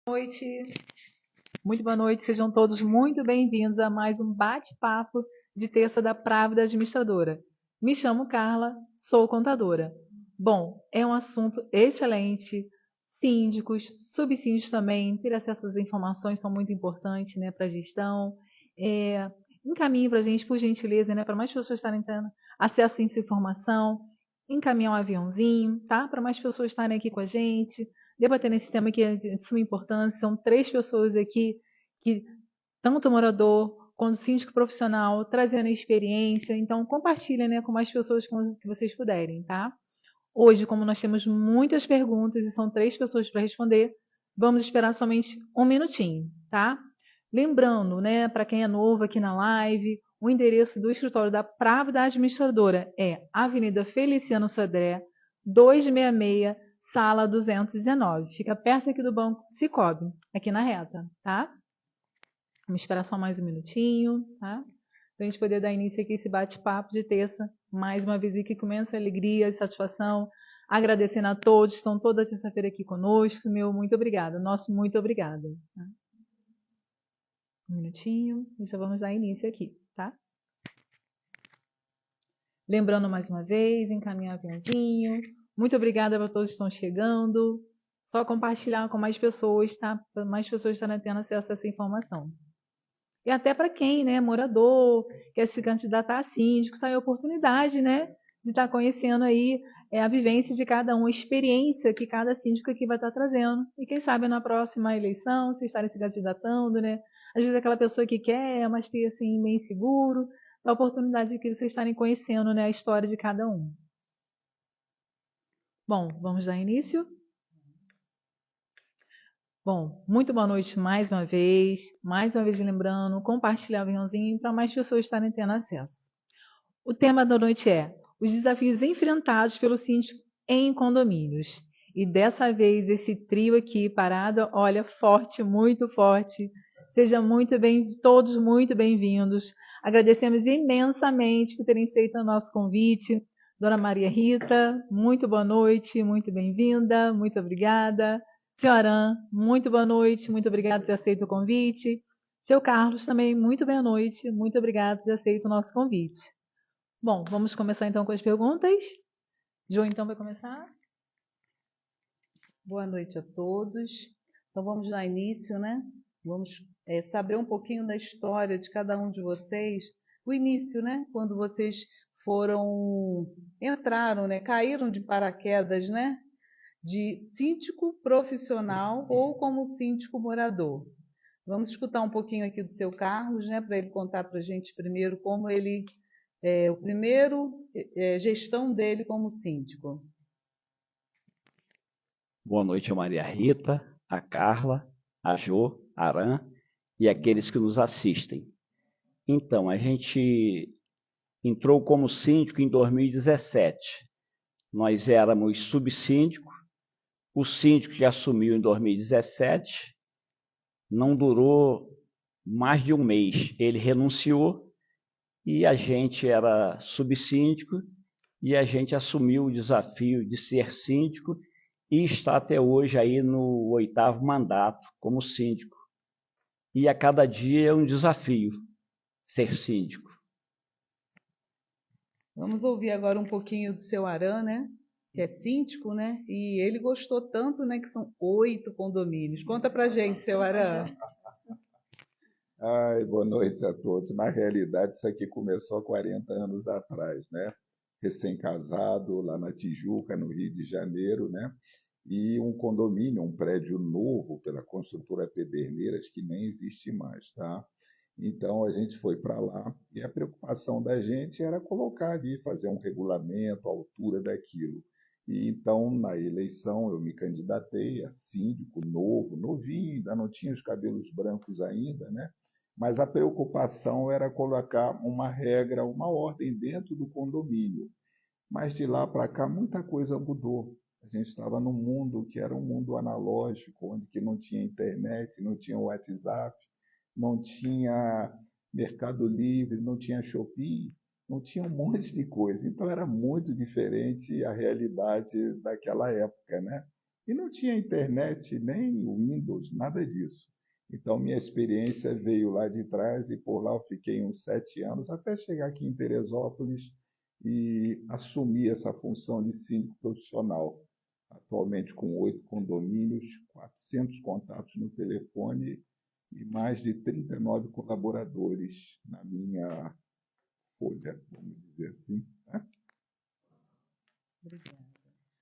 Noite. Muito boa noite, sejam todos muito bem-vindos a mais um bate-papo de terça da Právida Administradora. Me chamo Carla, sou contadora. Bom, é um assunto excelente. Síndicos, subsíndicos também, ter acesso às informações são muito importantes, né, para a gestão. Encaminhe para a gente, por gentileza, né, para mais pessoas estarem tendo acesso a essa informação. Encaminhar um aviãozinho, tá? Para mais pessoas estarem aqui com a gente debatendo esse tema que é de suma importância. São 3 pessoas aqui que, tanto morador quanto síndico profissional, trazendo experiência. Então, compartilhem, né, com mais pessoas que vocês puderem, tá? Hoje, como nós temos muitas perguntas e são 3 pessoas para responder, vamos esperar somente um minutinho, tá? Lembrando, né, para quem é novo aqui na live, o endereço do escritório da Právida Administradora é Avenida Feliciano Sodré, 266, sala 219. Fica perto aqui do Banco Sicoob, aqui na reta, tá? Vamos esperar só mais um minutinho, tá? Para a gente poder dar início aqui a esse bate-papo de terça. Mais uma vez aqui com imensa alegria e satisfação. Agradecendo a todos que estão toda terça-feira aqui conosco. Meu muito obrigada. Nosso muito obrigada. Tá? Um minutinho e já vamos dar início aqui, tá? Lembrando mais uma vez, encaminhar o aviãozinho. Muito obrigada para todos que estão chegando. Só compartilhar com mais pessoas, tá? Para mais pessoas estarem tendo acesso a essa informação. E até para quem, né, morador, quer se candidatar a síndico, está em oportunidade, né, de estar conhecendo aí a vivência de cada um, a experiência que cada síndico aqui vai estar trazendo. E quem sabe na próxima eleição, vocês estarem se candidatando, né? Às vezes aquela pessoa que quer, mas tem assim, meio inseguro, é a oportunidade de que vocês estarem conhecendo, né, a história de cada um. Bom, vamos dar início? Bom, muito boa noite mais uma vez lembrando, compartilhar o aviãozinho para mais pessoas estarem tendo acesso. O tema da noite é os desafios enfrentados pelo síndico em condomínios. E dessa vez esse trio aqui parado, olha, forte, muito forte. Sejam todos muito bem-vindos. Agradecemos imensamente por terem aceito o nosso convite. Dona Maria Rita, muito boa noite, muito bem-vinda, muito obrigada. Senhora, muito boa noite, muito obrigada por ter aceito o convite. Seu Carlos também, muito boa noite, muito obrigado por ter aceito o nosso convite. Bom, vamos começar então com as perguntas. Jo, então, vai começar? Boa noite a todos. Então, vamos dar início, né? Vamos saber um pouquinho da história de cada um de vocês. O início, né? Quando vocês entraram, né? Caíram de paraquedas, né? De síndico profissional ou como síndico morador. Vamos escutar um pouquinho aqui do seu Carlos, né? Para ele contar para a gente primeiro como ele, o primeiro gestão dele como síndico. Boa noite a Maria Rita, a Carla, a Jo, a Aran e aqueles que nos assistem. Então, a gente entrou como síndico em 2017. Nós éramos subsíndico. O síndico que assumiu em 2017 não durou mais de um mês. Ele renunciou e a gente era subsíndico e a gente assumiu o desafio de ser síndico e está até hoje aí no 8º mandato como síndico. E a cada dia é um desafio ser síndico. Vamos ouvir agora um pouquinho do seu Aran, né? Que é síndico, né? E ele gostou tanto, né? Que são 8 condomínios. Conta pra gente, seu Aran. Ai, boa noite a todos. Na realidade, isso aqui começou há 40 anos atrás, né? Recém-casado, lá na Tijuca, no Rio de Janeiro, né? E um condomínio, um prédio novo pela construtora Pederneiras, que nem existe mais, tá? Então a gente foi para lá e a preocupação da gente era colocar ali, fazer um regulamento, a altura daquilo. E então, na eleição, eu me candidatei a síndico novo, novinho, ainda não tinha os cabelos brancos ainda, né? Mas a preocupação era colocar uma regra, uma ordem dentro do condomínio. Mas de lá para cá muita coisa mudou. A gente estava num mundo que era um mundo analógico, onde que não tinha internet, não tinha WhatsApp, não tinha Mercado Livre, não tinha Shopee, não tinha um monte de coisa. Então era muito diferente a realidade daquela época, né? E não tinha internet, nem Windows, nada disso. Então, minha experiência veio lá de trás e por lá eu fiquei uns 7 anos, até chegar aqui em Teresópolis e assumir essa função de síndico profissional. Atualmente com 8 condomínios, 400 contatos no telefone e mais de 39 colaboradores na minha folha, vamos dizer assim. Né? Obrigada.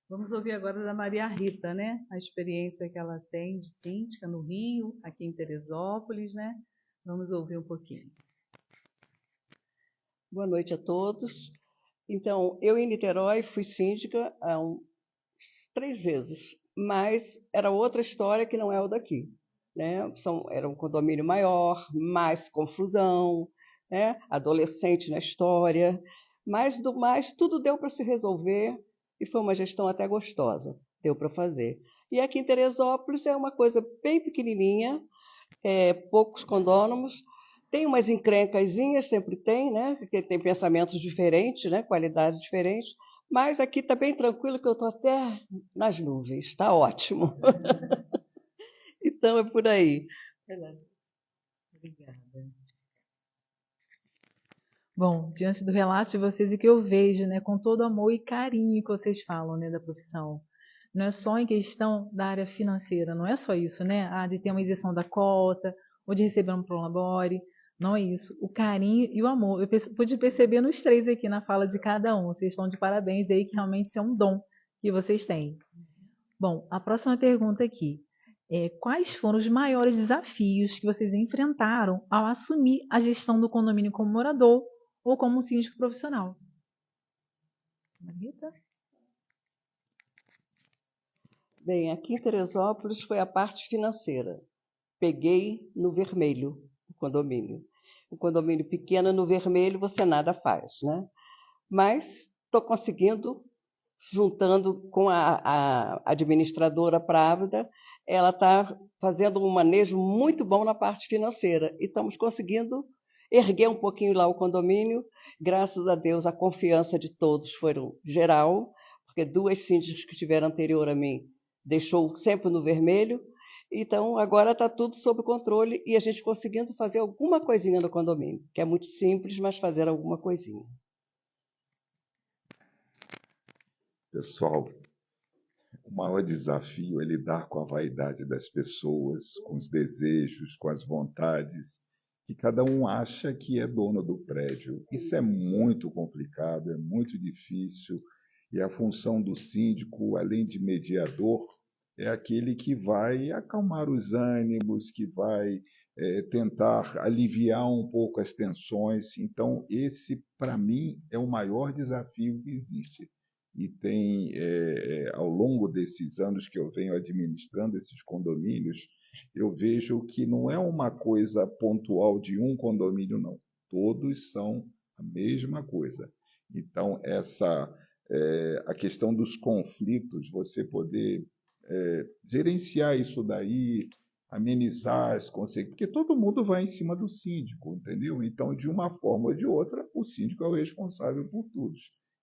Vamos ouvir agora da Maria Rita, né? A experiência que ela tem de síndica no Rio, aqui em Teresópolis, né? Vamos ouvir um pouquinho. Boa noite a todos. Então, eu em Niterói fui síndica 3 vezes, mas era outra história que não é o daqui, né? Era um condomínio maior, mais confusão, né? Adolescente na história, mas do mais tudo deu para se resolver e foi uma gestão até gostosa, deu para fazer. E aqui em Teresópolis é uma coisa bem pequenininha, poucos condôminos, tem umas encrencazinhas, sempre tem, né? Porque tem pensamentos diferentes, né? Qualidades diferentes, mas aqui está bem tranquilo, que eu estou até nas nuvens, está ótimo. Então, é por aí. Obrigada. Bom, diante do relato de vocês e que eu vejo, né, com todo amor e carinho que vocês falam, né, da profissão. Não é só em questão da área financeira, não é só isso, né? De ter uma isenção da cota, ou de receber um prolabore, não é isso. O carinho e o amor. Eu pude perceber nos 3 aqui na fala de cada um. Vocês estão de parabéns aí, que realmente isso é um dom que vocês têm. Bom, a próxima pergunta aqui. Quais foram os maiores desafios que vocês enfrentaram ao assumir a gestão do condomínio como morador ou como síndico profissional? Marita? Bem, aqui em Teresópolis foi a parte financeira. Peguei no vermelho o condomínio. Um condomínio pequeno no vermelho você nada faz, né? Mas estou conseguindo, juntando com a administradora Právida, ela está fazendo um manejo muito bom na parte financeira e estamos conseguindo erguer um pouquinho lá o condomínio. Graças a Deus, a confiança de todos foi geral, porque 2 síndicos que estiveram anterior a mim deixou sempre no vermelho. Então, agora está tudo sob controle e a gente conseguindo fazer alguma coisinha no condomínio, que é muito simples, mas fazer alguma coisinha. Pessoal, o maior desafio é lidar com a vaidade das pessoas, com os desejos, com as vontades, que cada um acha que é dono do prédio. Isso é muito complicado, é muito difícil, e a função do síndico, além de mediador, é aquele que vai acalmar os ânimos, que vai tentar aliviar um pouco as tensões. Então, esse, para mim, é o maior desafio que existe. E tem, ao longo desses anos que eu venho administrando esses condomínios, eu vejo que não é uma coisa pontual de um condomínio, não. Todos são a mesma coisa. Então, a questão dos conflitos, você poder gerenciar isso daí, amenizar as consequências, porque todo mundo vai em cima do síndico, entendeu? Então, de uma forma ou de outra, o síndico é o responsável por tudo.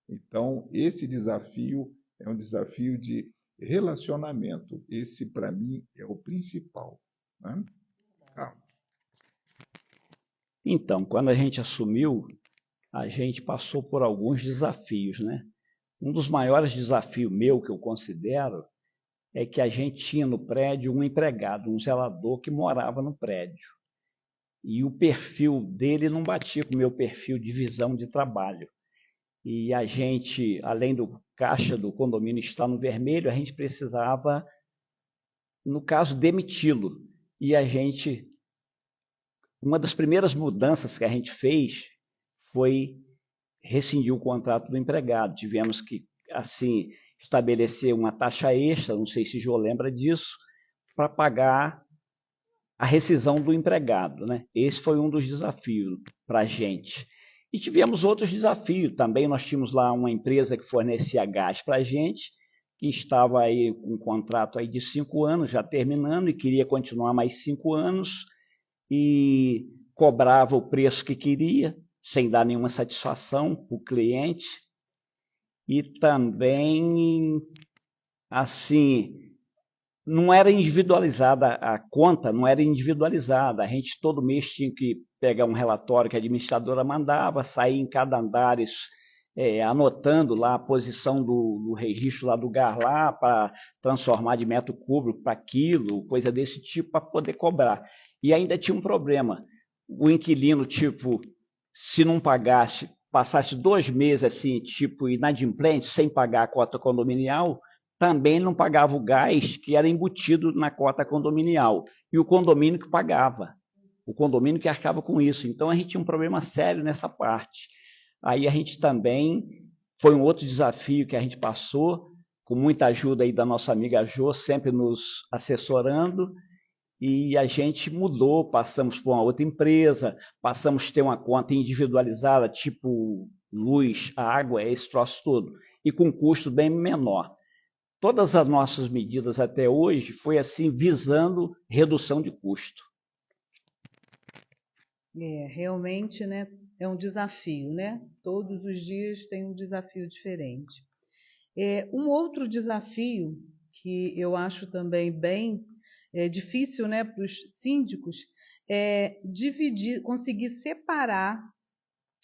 Então, esse desafio é um desafio de relacionamento. Esse, para mim, é o principal. Né? Então, quando a gente assumiu, a gente passou por alguns desafios, né? Um dos maiores desafios meu, que eu considero, é que a gente tinha no prédio um empregado, um zelador que morava no prédio. E o perfil dele não batia com o meu perfil de visão de trabalho. E a gente, além do caixa do condomínio estar no vermelho, a gente precisava, no caso, demiti-lo. E uma das primeiras mudanças que a gente fez foi rescindir o contrato do empregado. Tivemos que, assim, estabelecer uma taxa extra, não sei se o Jô lembra disso, para pagar a rescisão do empregado, né? Esse foi um dos desafios para a gente. E tivemos outros desafios também. Nós tínhamos lá uma empresa que fornecia gás para a gente, que estava aí com um contrato aí de 5 anos, já terminando, e queria continuar mais 5 anos, e cobrava o preço que queria, sem dar nenhuma satisfação para o cliente. E também, assim, não era individualizada, a conta não era individualizada. A gente todo mês tinha que pegar um relatório que a administradora mandava, sair em cada andares, anotando lá a posição do registro lá do GAR lá, para transformar de metro cúbico para quilo, coisa desse tipo, para poder cobrar. E ainda tinha um problema. O inquilino, tipo, se não pagasse, passasse 2 meses assim, tipo, inadimplente, sem pagar a cota condominial, também não pagava o gás que era embutido na cota condominial. E o condomínio que pagava. O condomínio que arcava com isso. Então, a gente tinha um problema sério nessa parte. Aí a gente também, foi um outro desafio que a gente passou, com muita ajuda aí da nossa amiga Jo, sempre nos assessorando, e a gente mudou, passamos por uma outra empresa, passamos a ter uma conta individualizada, tipo luz, água, esse troço todo, e com custo bem menor. Todas as nossas medidas até hoje foi assim, visando redução de custo. Realmente, né, é um desafio, né? Todos os dias tem um desafio diferente. Um outro desafio que eu acho também bem difícil, né, para os síndicos é conseguir separar,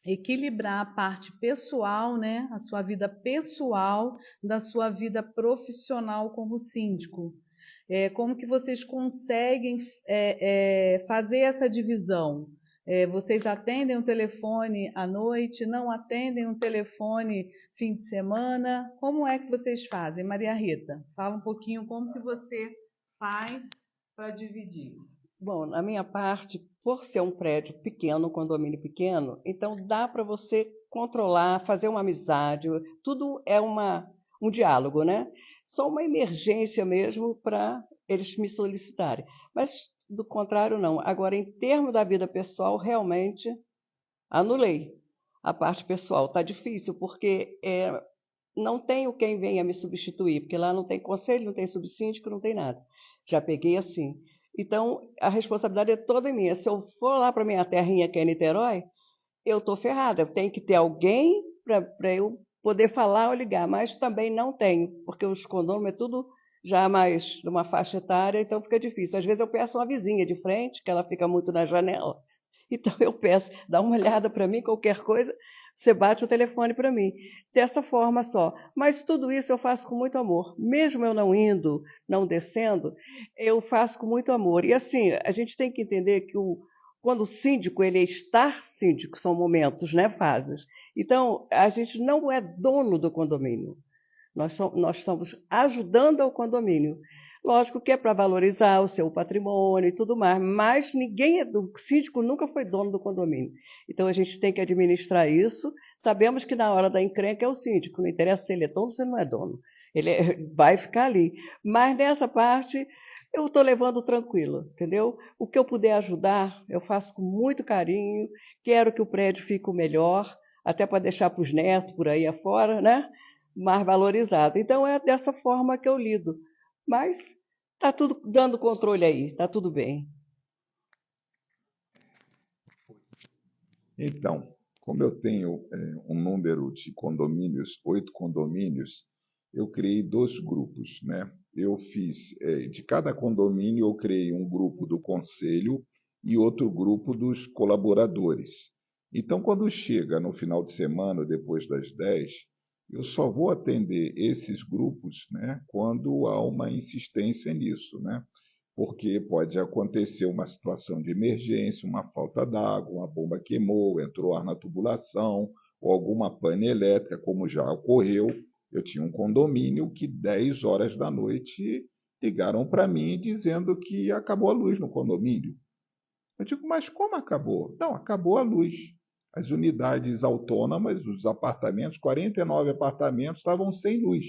equilibrar a parte pessoal, né, a sua vida pessoal da sua vida profissional como síndico. Como que vocês conseguem fazer essa divisão? Vocês atendem o telefone à noite, não atendem o telefone fim de semana? Como é que vocês fazem? Maria Rita, fala um pouquinho como que você faz para dividir. Bom, na minha parte, por ser um prédio pequeno, um condomínio pequeno, então dá para você controlar, fazer uma amizade, tudo é um diálogo, né? Só uma emergência mesmo para eles me solicitarem. Mas, do contrário, não. Agora, em termos da vida pessoal, realmente anulei a parte pessoal. Está difícil, porque não tenho quem venha me substituir, porque lá não tem conselho, não tem subsíndico, não tem nada. Já peguei assim. Então, a responsabilidade é toda minha. Se eu for lá para minha terrinha, que é Niterói, eu estou ferrada. Eu tenho que ter alguém para eu poder falar ou ligar, mas também não tenho, porque os condôminos é tudo já mais numa faixa etária, então fica difícil. Às vezes eu peço uma vizinha de frente, que ela fica muito na janela, então eu peço, dá uma olhada para mim, qualquer coisa, você bate o telefone para mim. Dessa forma só. Mas tudo isso eu faço com muito amor. Mesmo eu não indo, não descendo, eu faço com muito amor. E assim, a gente tem que entender que quando o síndico, ele é estar síndico, são momentos, né, fases. Então, a gente não é dono do condomínio. Nós estamos ajudando ao condomínio. Lógico que é para valorizar o seu patrimônio e tudo mais, mas o síndico nunca foi dono do condomínio. Então a gente tem que administrar isso. Sabemos que na hora da encrenca é o síndico, não interessa se ele é dono ou se ele não é dono. Vai ficar ali. Mas nessa parte eu estou levando tranquilo, entendeu? O que eu puder ajudar, eu faço com muito carinho. Quero que o prédio fique o melhor, até para deixar para os netos por aí afora, né? Mais valorizado. Então é dessa forma que eu lido. Mas está tudo dando controle aí, está tudo bem. Então, como eu tenho um número de condomínios, 8 condomínios, eu criei 2 grupos, né? Eu fiz, de cada condomínio, eu criei um grupo do conselho e outro grupo dos colaboradores. Então, quando chega no final de semana, depois das 10, eu só vou atender esses grupos, né, quando há uma insistência nisso, né? Porque pode acontecer uma situação de emergência, uma falta d'água, uma bomba queimou, entrou ar na tubulação, ou alguma pane elétrica, como já ocorreu. Eu tinha um condomínio que 10 horas da noite ligaram para mim dizendo que acabou a luz no condomínio. Eu digo, mas como acabou? Não, acabou a luz. As unidades autônomas, os apartamentos, 49 apartamentos estavam sem luz.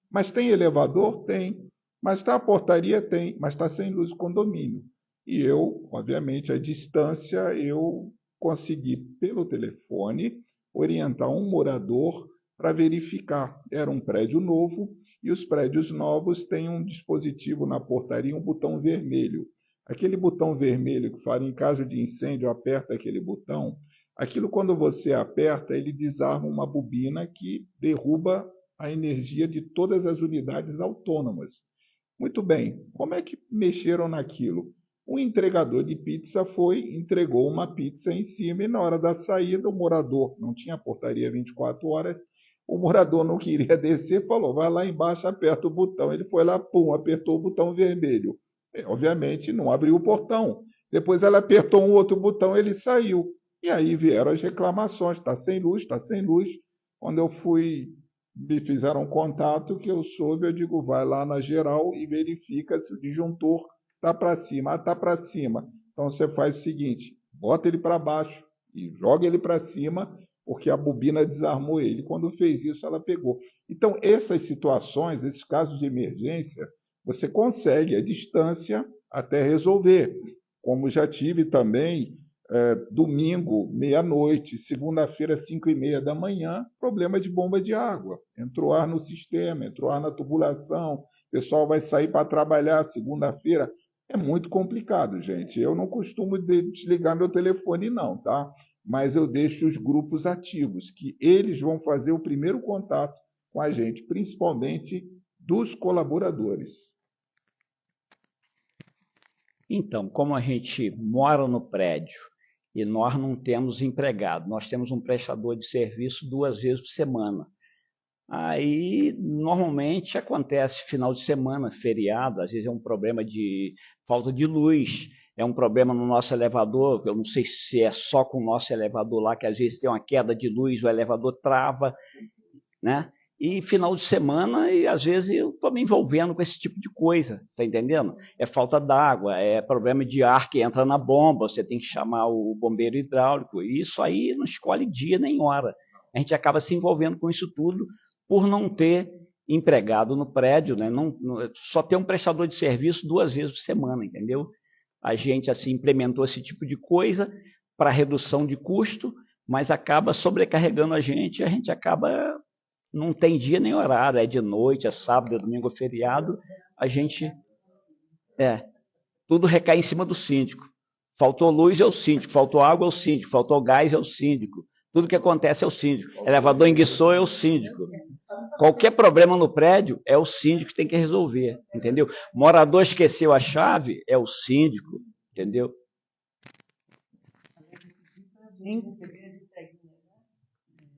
Mas tem elevador? Tem. Mas está a portaria? Tem. Mas está sem luz o condomínio. E eu, obviamente, à distância, eu consegui, pelo telefone, orientar um morador para verificar. Era um prédio novo e os prédios novos têm um dispositivo na portaria, um botão vermelho. Aquele botão vermelho que fala em caso de incêndio, aperta aquele botão. Aquilo, quando você aperta, ele desarma uma bobina que derruba a energia de todas as unidades autônomas. Muito bem, como é que mexeram naquilo? O entregador de pizza entregou uma pizza em cima e na hora da saída o morador, não tinha portaria 24 horas, o morador não queria descer, falou, vai lá embaixo, aperta o botão. Ele foi lá, pum, apertou o botão vermelho. Obviamente não abriu o portão. Depois ela apertou um outro botão, ele saiu. E aí vieram as reclamações, está sem luz, está sem luz. Quando eu fui, me fizeram um contato que eu soube, eu digo, vai lá na geral e verifica se o disjuntor está para cima. Ah, está para cima. Então você faz o seguinte, bota ele para baixo e joga ele para cima, porque a bobina desarmou ele. Quando fez isso, ela pegou. Então, essas situações, esses casos de emergência, você consegue à distância até resolver. Como já tive também, domingo, meia-noite, segunda-feira, 5h30 da manhã, problema de bomba de água. Entrou ar no sistema, entrou ar na tubulação, o pessoal vai sair para trabalhar segunda-feira. É muito complicado, gente. Eu não costumo desligar meu telefone, não, tá? Mas eu deixo os grupos ativos, que eles vão fazer o primeiro contato com a gente, principalmente dos colaboradores. Então, como a gente mora no prédio e nós não temos empregado, nós temos um prestador de serviço 2 vezes por semana. Aí, normalmente, acontece final de semana, feriado, às vezes é um problema de falta de luz, é um problema no nosso elevador, eu não sei se é só com o nosso elevador lá, que às vezes tem uma queda de luz, o elevador trava, né? E final de semana, e às vezes eu estou me envolvendo com esse tipo de coisa, tá entendendo? É falta d'água, é problema de ar que entra na bomba, você tem que chamar o bombeiro hidráulico, e isso aí não escolhe dia nem hora. A gente acaba se envolvendo com isso tudo por não ter empregado no prédio, né? Só ter um prestador de serviço 2 vezes por semana, entendeu? A gente assim implementou esse tipo de coisa para redução de custo, mas acaba sobrecarregando a gente acaba não tem dia nem horário, é de noite, é sábado, é domingo, é feriado, a gente tudo recai em cima do síndico. Faltou luz é o síndico, faltou água é o síndico, faltou gás é o síndico. Tudo que acontece é o síndico. Elevador enguiçou é o síndico. Qualquer problema no prédio é o síndico que tem que resolver, entendeu? Morador esqueceu a chave, é o síndico, entendeu?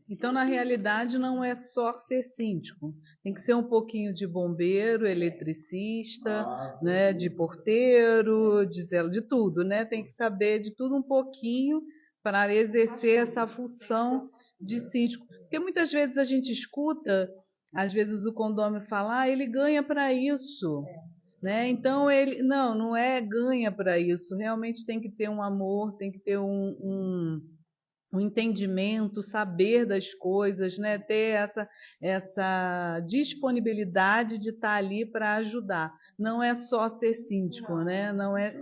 Então, na realidade, não é só ser síndico. Tem que ser um pouquinho de bombeiro, eletricista, né, de porteiro, de tudo, né? Tem que saber de tudo um pouquinho para exercer essa função de síndico. Porque muitas vezes a gente escuta, às vezes o condômino fala, ele ganha para isso. Né? Então, ele não é ganha para isso. Realmente tem que ter um amor, tem que ter um entendimento, saber das coisas, né? Ter essa disponibilidade de estar ali para ajudar. Não é só ser síndico, né? Não é.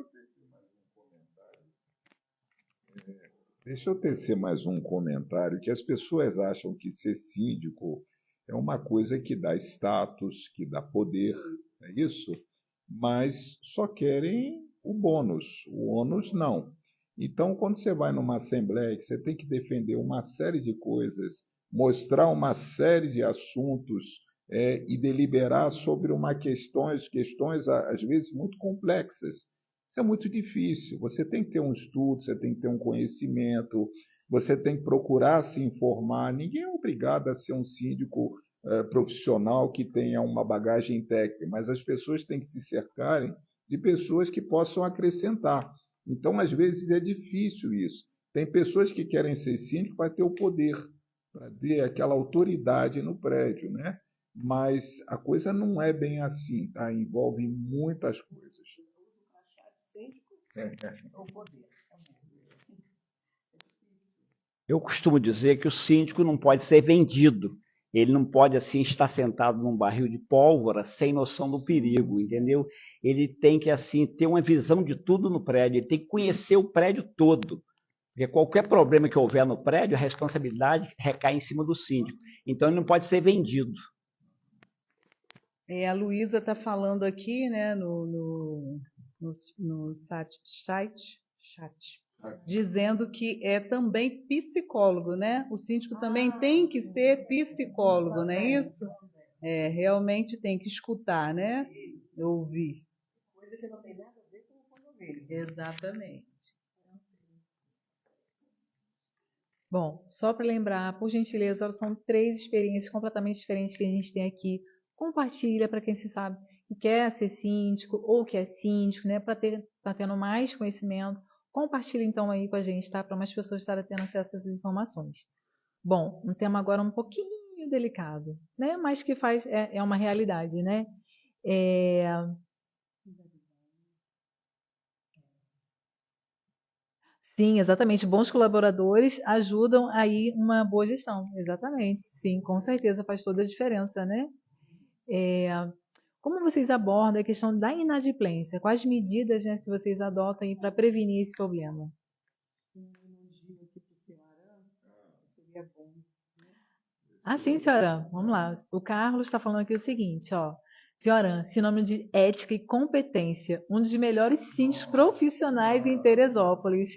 Deixa eu tecer mais um comentário, que as pessoas acham que ser síndico é uma coisa que dá status, que dá poder, é isso? Mas só querem o bônus, o ônus não. Então, quando você vai numa assembleia, que você tem que defender uma série de coisas, mostrar uma série de assuntos e deliberar sobre questões às vezes muito complexas. Isso é muito difícil. Você tem que ter um estudo, você tem que ter um conhecimento, você tem que procurar se informar. Ninguém é obrigado a ser um síndico profissional que tenha uma bagagem técnica, mas as pessoas têm que se cercarem de pessoas que possam acrescentar. Então, às vezes, é difícil isso. Tem pessoas que querem ser síndico para ter o poder, para ter aquela autoridade no prédio, né? Mas a coisa não é bem assim, tá? Envolve muitas coisas. Eu costumo dizer que o síndico não pode ser vendido. Ele não pode assim estar sentado num barril de pólvora sem noção do perigo, entendeu? Ele tem que assim ter uma visão de tudo no prédio, ele tem que conhecer o prédio todo. Porque qualquer problema que houver no prédio, a responsabilidade recai em cima do síndico. Então ele não pode ser vendido. A Luísa está falando aqui, né, no chat, dizendo que é também psicólogo, né? O síndico também tem que ser psicólogo, não é isso? Realmente tem que escutar, né? Eu ouvi. Coisa que não tem nada a ver com o condomínio. Exatamente. Bom, só para lembrar, por gentileza, são 3 experiências completamente diferentes que a gente tem aqui. Compartilha para quem se sabe que quer ser síndico ou que é síndico, né? Para tá tendo mais conhecimento. Compartilha então aí com a gente, tá? Para mais pessoas estarem tendo acesso a essas informações. Bom, um tema agora um pouquinho delicado, né? Mas que é uma realidade, né? Sim, exatamente. Bons colaboradores ajudam aí uma boa gestão. Exatamente. Sim, com certeza faz toda a diferença, né? Como vocês abordam a questão da inadimplência? Quais medidas, né, que vocês adotam aí para prevenir esse problema? Ah, sim, senhora. Vamos lá. O Carlos está falando aqui o seguinte, ó. Senhora, sinônimo de ética e competência, um dos melhores síndicos profissionais em Teresópolis.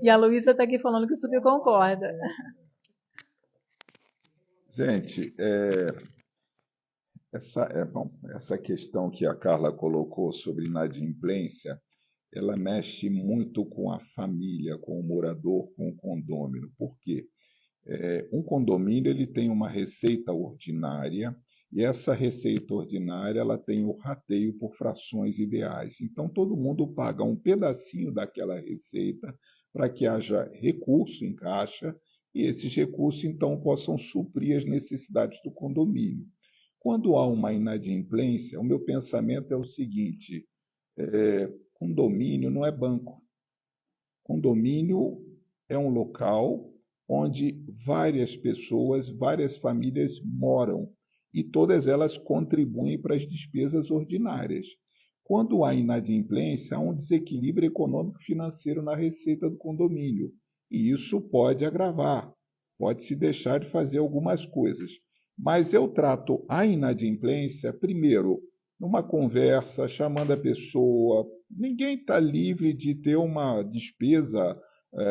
E a Luísa está aqui falando que super concorda. Gente, essa questão que a Carla colocou sobre inadimplência, ela mexe muito com a família, com o morador, com o condômino. Por quê? Um condomínio ele tem uma receita ordinária e essa receita ordinária ela tem o rateio por frações ideais. Então todo mundo paga um pedacinho daquela receita para que haja recurso em caixa e esses recursos então possam suprir as necessidades do condomínio. Quando há uma inadimplência, o meu pensamento é o seguinte: condomínio não é banco. Condomínio é um local onde várias pessoas, várias famílias moram e todas elas contribuem para as despesas ordinárias. Quando há inadimplência, há um desequilíbrio econômico-financeiro na receita do condomínio e isso pode agravar, pode-se deixar de fazer algumas coisas. Mas eu trato a inadimplência, primeiro, numa conversa, chamando a pessoa. Ninguém está livre de ter uma despesa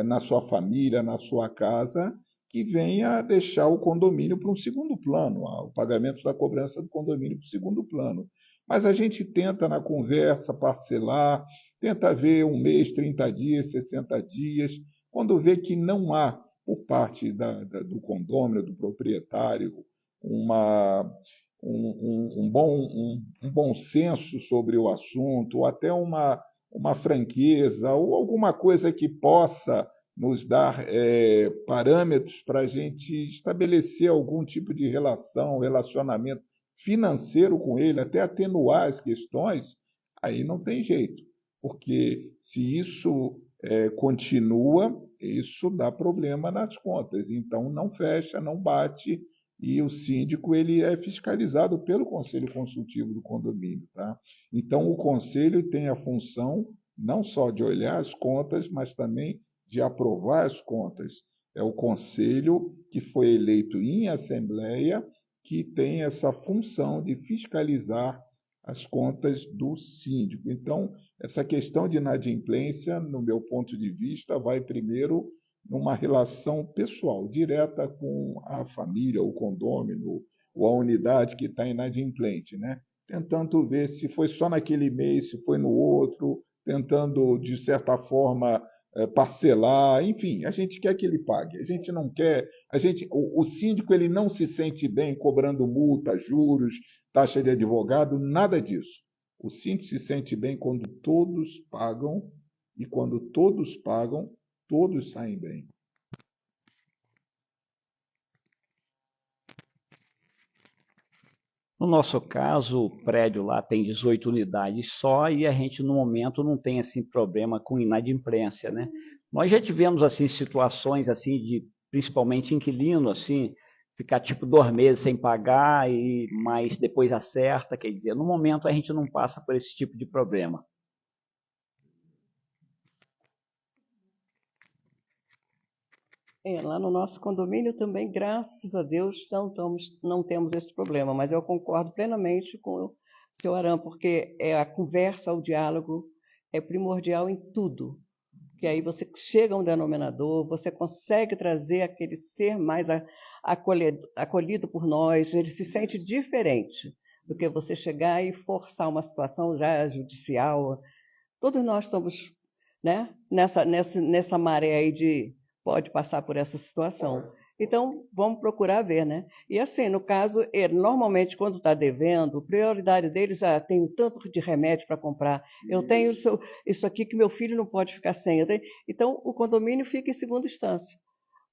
na sua família, na sua casa, que venha deixar o condomínio para um segundo plano, o pagamento da cobrança do condomínio para o segundo plano. Mas a gente tenta, na conversa, parcelar, tenta ver 1 mês, 30 dias, 60 dias. Quando vê que não há, por parte do condômino, do proprietário, um bom senso sobre o assunto, ou até uma franqueza, ou alguma coisa que possa nos dar parâmetros para a gente estabelecer algum tipo de relacionamento financeiro com ele, até atenuar as questões, aí não tem jeito. Porque se isso continua, isso dá problema nas contas. Então não fecha, não bate, e o síndico ele é fiscalizado pelo Conselho Consultivo do Condomínio. Tá? Então, o Conselho tem a função não só de olhar as contas, mas também de aprovar as contas. É o Conselho que foi eleito em Assembleia que tem essa função de fiscalizar as contas do síndico. Então, essa questão de inadimplência, no meu ponto de vista, vai primeiro numa relação pessoal, direta com a família, o condômino, ou a unidade que está inadimplente, né? Tentando ver se foi só naquele mês, se foi no outro, tentando, de certa forma, parcelar, enfim, a gente quer que ele pague, a gente não quer, o síndico ele não se sente bem cobrando multa, juros, taxa de advogado, nada disso. O síndico se sente bem quando todos pagam, e quando todos pagam, todos saem bem. No nosso caso, o prédio lá tem 18 unidades só e a gente, no momento, não tem assim problema com inadimplência, né? Nós já tivemos assim situações assim de, principalmente inquilino, assim, ficar tipo 2 meses sem pagar mas depois acerta, quer dizer, no momento a gente não passa por esse tipo de problema. Lá no nosso condomínio também, graças a Deus, não temos esse problema, mas eu concordo plenamente com o senhor Aram, porque a conversa, o diálogo é primordial em tudo, que aí você chega a um denominador, você consegue trazer aquele ser mais acolhido por nós, ele se sente diferente, do que você chegar e forçar uma situação já judicial. Todos nós estamos, né, nessa maré aí de pode passar por essa situação. Então, vamos procurar ver, né? E assim, no caso, normalmente, quando está devendo, prioridade deles já tem tanto de remédio para comprar. Eu tenho isso aqui que meu filho não pode ficar sem. Então, o condomínio fica em segunda instância.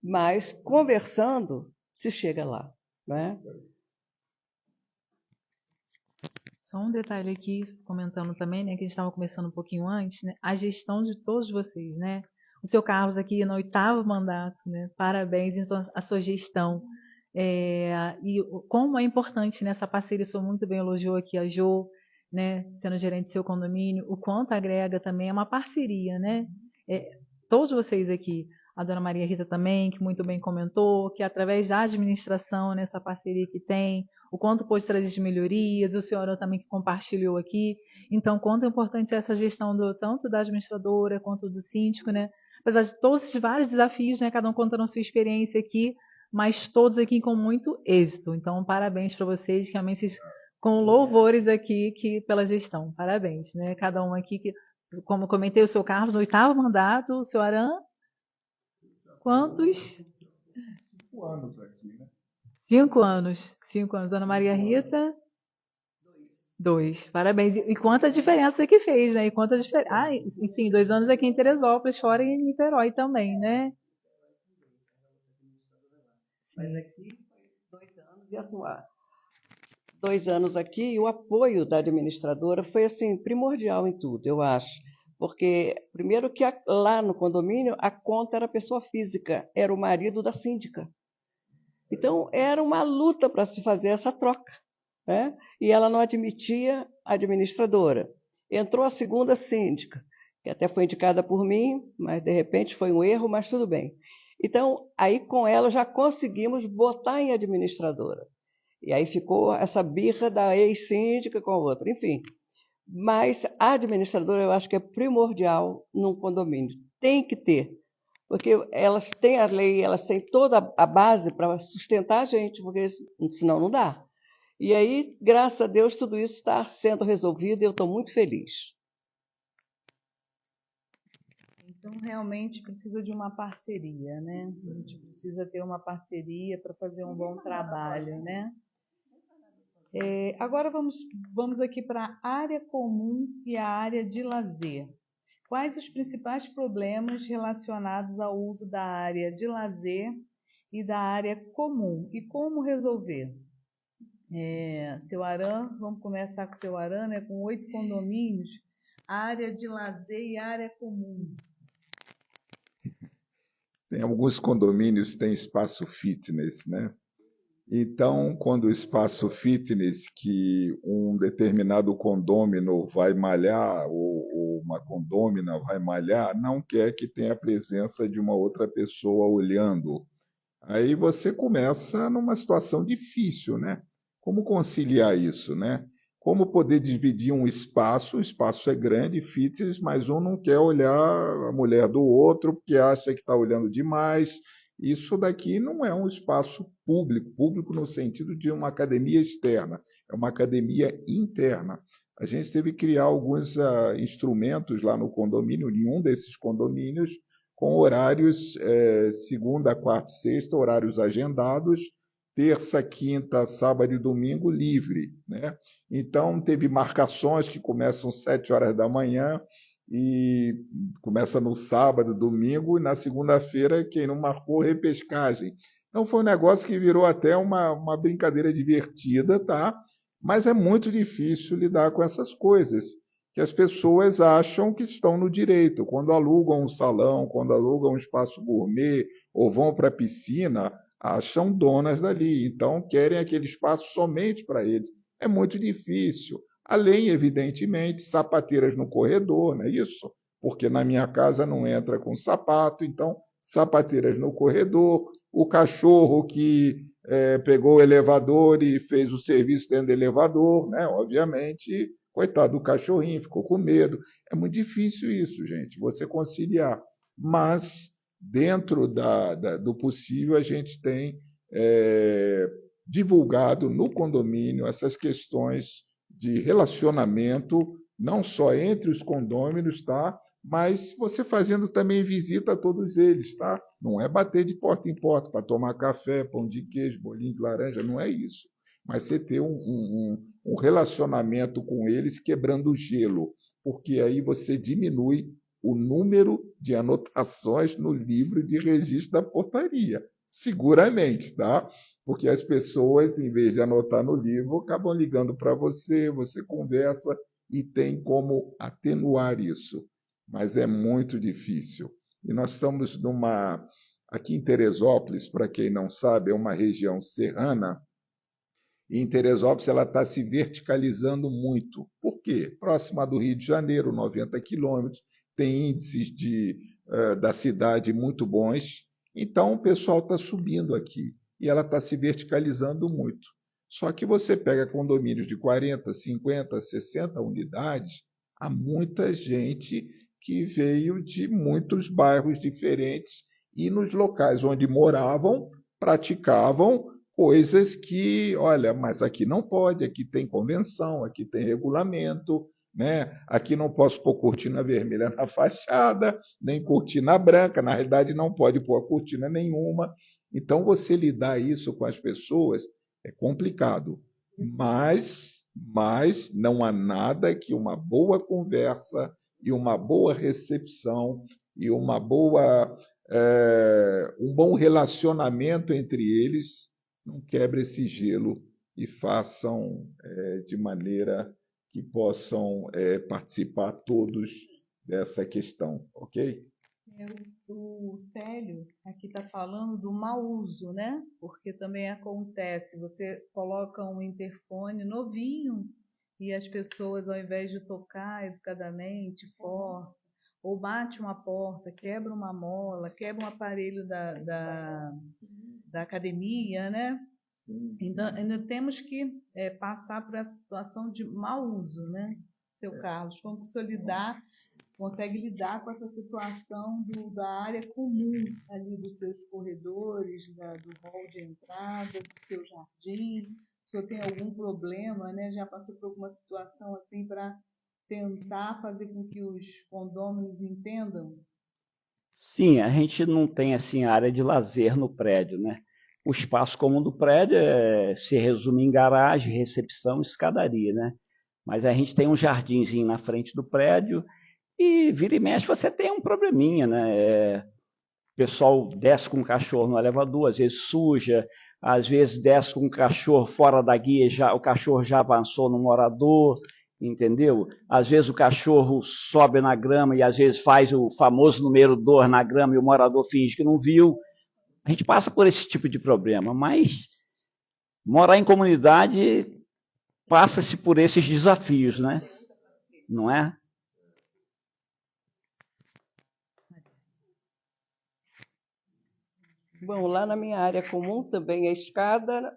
Mas, conversando, se chega lá, não é? Só um detalhe aqui, comentando também, né, que a gente estava começando um pouquinho antes, né, a gestão de todos vocês, né? O seu Carlos aqui no 8º mandato, né? Parabéns em a sua gestão. E como é importante nessa parceria, o senhor muito bem elogiou aqui a Jo, né, sendo gerente do seu condomínio, o quanto agrega também, é uma parceria, né? Todos vocês aqui, a dona Maria Rita também, que muito bem comentou, que através da administração, nessa parceria que tem, o quanto pode trazer de melhorias, o senhor também que compartilhou aqui. Então, quanto é importante essa gestão tanto da administradora quanto do síndico, né? Apesar de todos esses vários desafios, né? Cada um contando a sua experiência aqui, mas todos aqui com muito êxito. Então, parabéns para vocês, que realmente vocês, com louvores aqui pela gestão. Parabéns, né? Cada um aqui, que, como comentei, o seu Carlos, no 8º mandato, o seu Aran, quantos? 5 anos aqui, né? 5 anos. 5 anos. Ana Maria Rita? 2. Parabéns. E quanta diferença que fez, né? E quanta diferença. Ah, e sim, 2 anos aqui em Teresópolis, fora em Niterói também, né? Mas aqui foi 2 anos e assim, 2 anos aqui, e o apoio da administradora foi assim primordial em tudo, eu acho. Porque, primeiro, que lá no condomínio a conta era pessoa física, era o marido da síndica. Então, era uma luta para se fazer essa troca, né? E ela não admitia a administradora. Entrou a segunda síndica, que até foi indicada por mim, mas de repente foi um erro, mas tudo bem. Então, aí com ela já conseguimos botar em administradora. E aí ficou essa birra da ex-síndica com a outra, enfim. Mas a administradora eu acho que é primordial num condomínio. Tem que ter, porque elas têm a lei, elas têm toda a base para sustentar a gente, porque senão não dá. E aí, graças a Deus, tudo isso está sendo resolvido e eu estou muito feliz. Então, realmente precisa de uma parceria, né? A gente precisa ter uma parceria para fazer um bom trabalho, né? Agora vamos aqui para a área comum e a área de lazer. Quais os principais problemas relacionados ao uso da área de lazer e da área comum? E como resolver? Seu Aran, vamos começar com o seu Aran, né? Com 8 condomínios, área de lazer e área comum. Tem alguns condomínios que têm espaço fitness, né? Então, quando o espaço fitness que um determinado condômino vai malhar ou uma condômina vai malhar, não quer que tenha a presença de uma outra pessoa olhando. Aí você começa numa situação difícil, né? Como conciliar isso, né? Como poder dividir um espaço, o espaço é grande, fitness, mas um não quer olhar a mulher do outro porque acha que está olhando demais. Isso daqui não é um espaço público, público no sentido de uma academia externa, é uma academia interna. A gente teve que criar alguns instrumentos lá no condomínio, em um desses condomínios, com horários segunda, quarta e sexta, horários agendados, terça, quinta, sábado e domingo livre, né? Então, teve marcações que começam às 7 horas da manhã e começa no sábado, domingo, e na segunda-feira, quem não marcou, repescagem. Então, foi um negócio que virou até uma brincadeira divertida, tá? Mas é muito difícil lidar com essas coisas, que as pessoas acham que estão no direito. Quando alugam um salão, quando alugam um espaço gourmet ou vão para a piscina, acham donas dali. Então, querem aquele espaço somente para eles. É muito difícil. Além, evidentemente, sapateiras no corredor, não é isso? Porque na minha casa não entra com sapato, então, sapateiras no corredor. O cachorro que pegou o elevador e fez o serviço dentro do elevador, né? Obviamente, coitado do cachorrinho, ficou com medo. É muito difícil isso, gente, você conciliar. Mas, dentro do possível, a gente tem divulgado no condomínio essas questões de relacionamento, não só entre os condôminos, tá? Mas você fazendo também visita a todos eles, tá? Não é bater de porta em porta para tomar café, pão de queijo, bolinho de laranja, não é isso. Mas você ter um relacionamento com eles quebrando o gelo, porque aí você diminui o número de anotações no livro de registro da portaria, seguramente, tá? Porque as pessoas, em vez de anotar no livro, acabam ligando para você, você conversa e tem como atenuar isso. Mas é muito difícil. E nós estamos aqui em Teresópolis, para quem não sabe, é uma região serrana, e em Teresópolis ela está se verticalizando muito. Por quê? Próxima do Rio de Janeiro, 90 quilômetros, tem índices da cidade muito bons, então o pessoal está subindo aqui e ela está se verticalizando muito. Só que você pega condomínios de 40, 50, 60 unidades, há muita gente que veio de muitos bairros diferentes e nos locais onde moravam, praticavam coisas que, olha, mas aqui não pode, aqui tem convenção, aqui tem regulamento, né? Aqui não posso pôr cortina vermelha na fachada, nem cortina branca, na realidade não pode pôr cortina nenhuma. Então, você lidar isso com as pessoas é complicado, mas não há nada que uma boa conversa e uma boa recepção e um bom relacionamento entre eles não quebre esse gelo e façam de maneira que possam participar todos dessa questão, ok? O Célio aqui está falando do mau uso, né? Porque também acontece, você coloca um interfone novinho e as pessoas, ao invés de tocar educadamente, força, ou bate uma porta, quebra uma mola, quebra um aparelho da academia, né? Ainda temos que passar por essa situação de mau uso, né? Seu Carlos, como que o senhor consegue lidar com essa situação da área comum ali dos seus corredores, do hall de entrada, do seu jardim? O senhor tem algum problema, né? Já passou por alguma situação assim para tentar fazer com que os condôminos entendam? Sim, a gente não tem assim área de lazer no prédio, né? O espaço comum do prédio se resume em garagem, recepção, escadaria, né? Mas a gente tem um jardinzinho na frente do prédio e vira e mexe você tem um probleminha, né? O pessoal desce com o cachorro no elevador, às vezes suja, às vezes desce com o cachorro fora da guia, o cachorro já avançou no morador, entendeu? Às vezes o cachorro sobe na grama e às vezes faz o famoso número 2 na grama e o morador finge que não viu. A gente passa por esse tipo de problema, mas morar em comunidade passa-se por esses desafios, né? Não é? Bom, lá na minha área comum também a escada,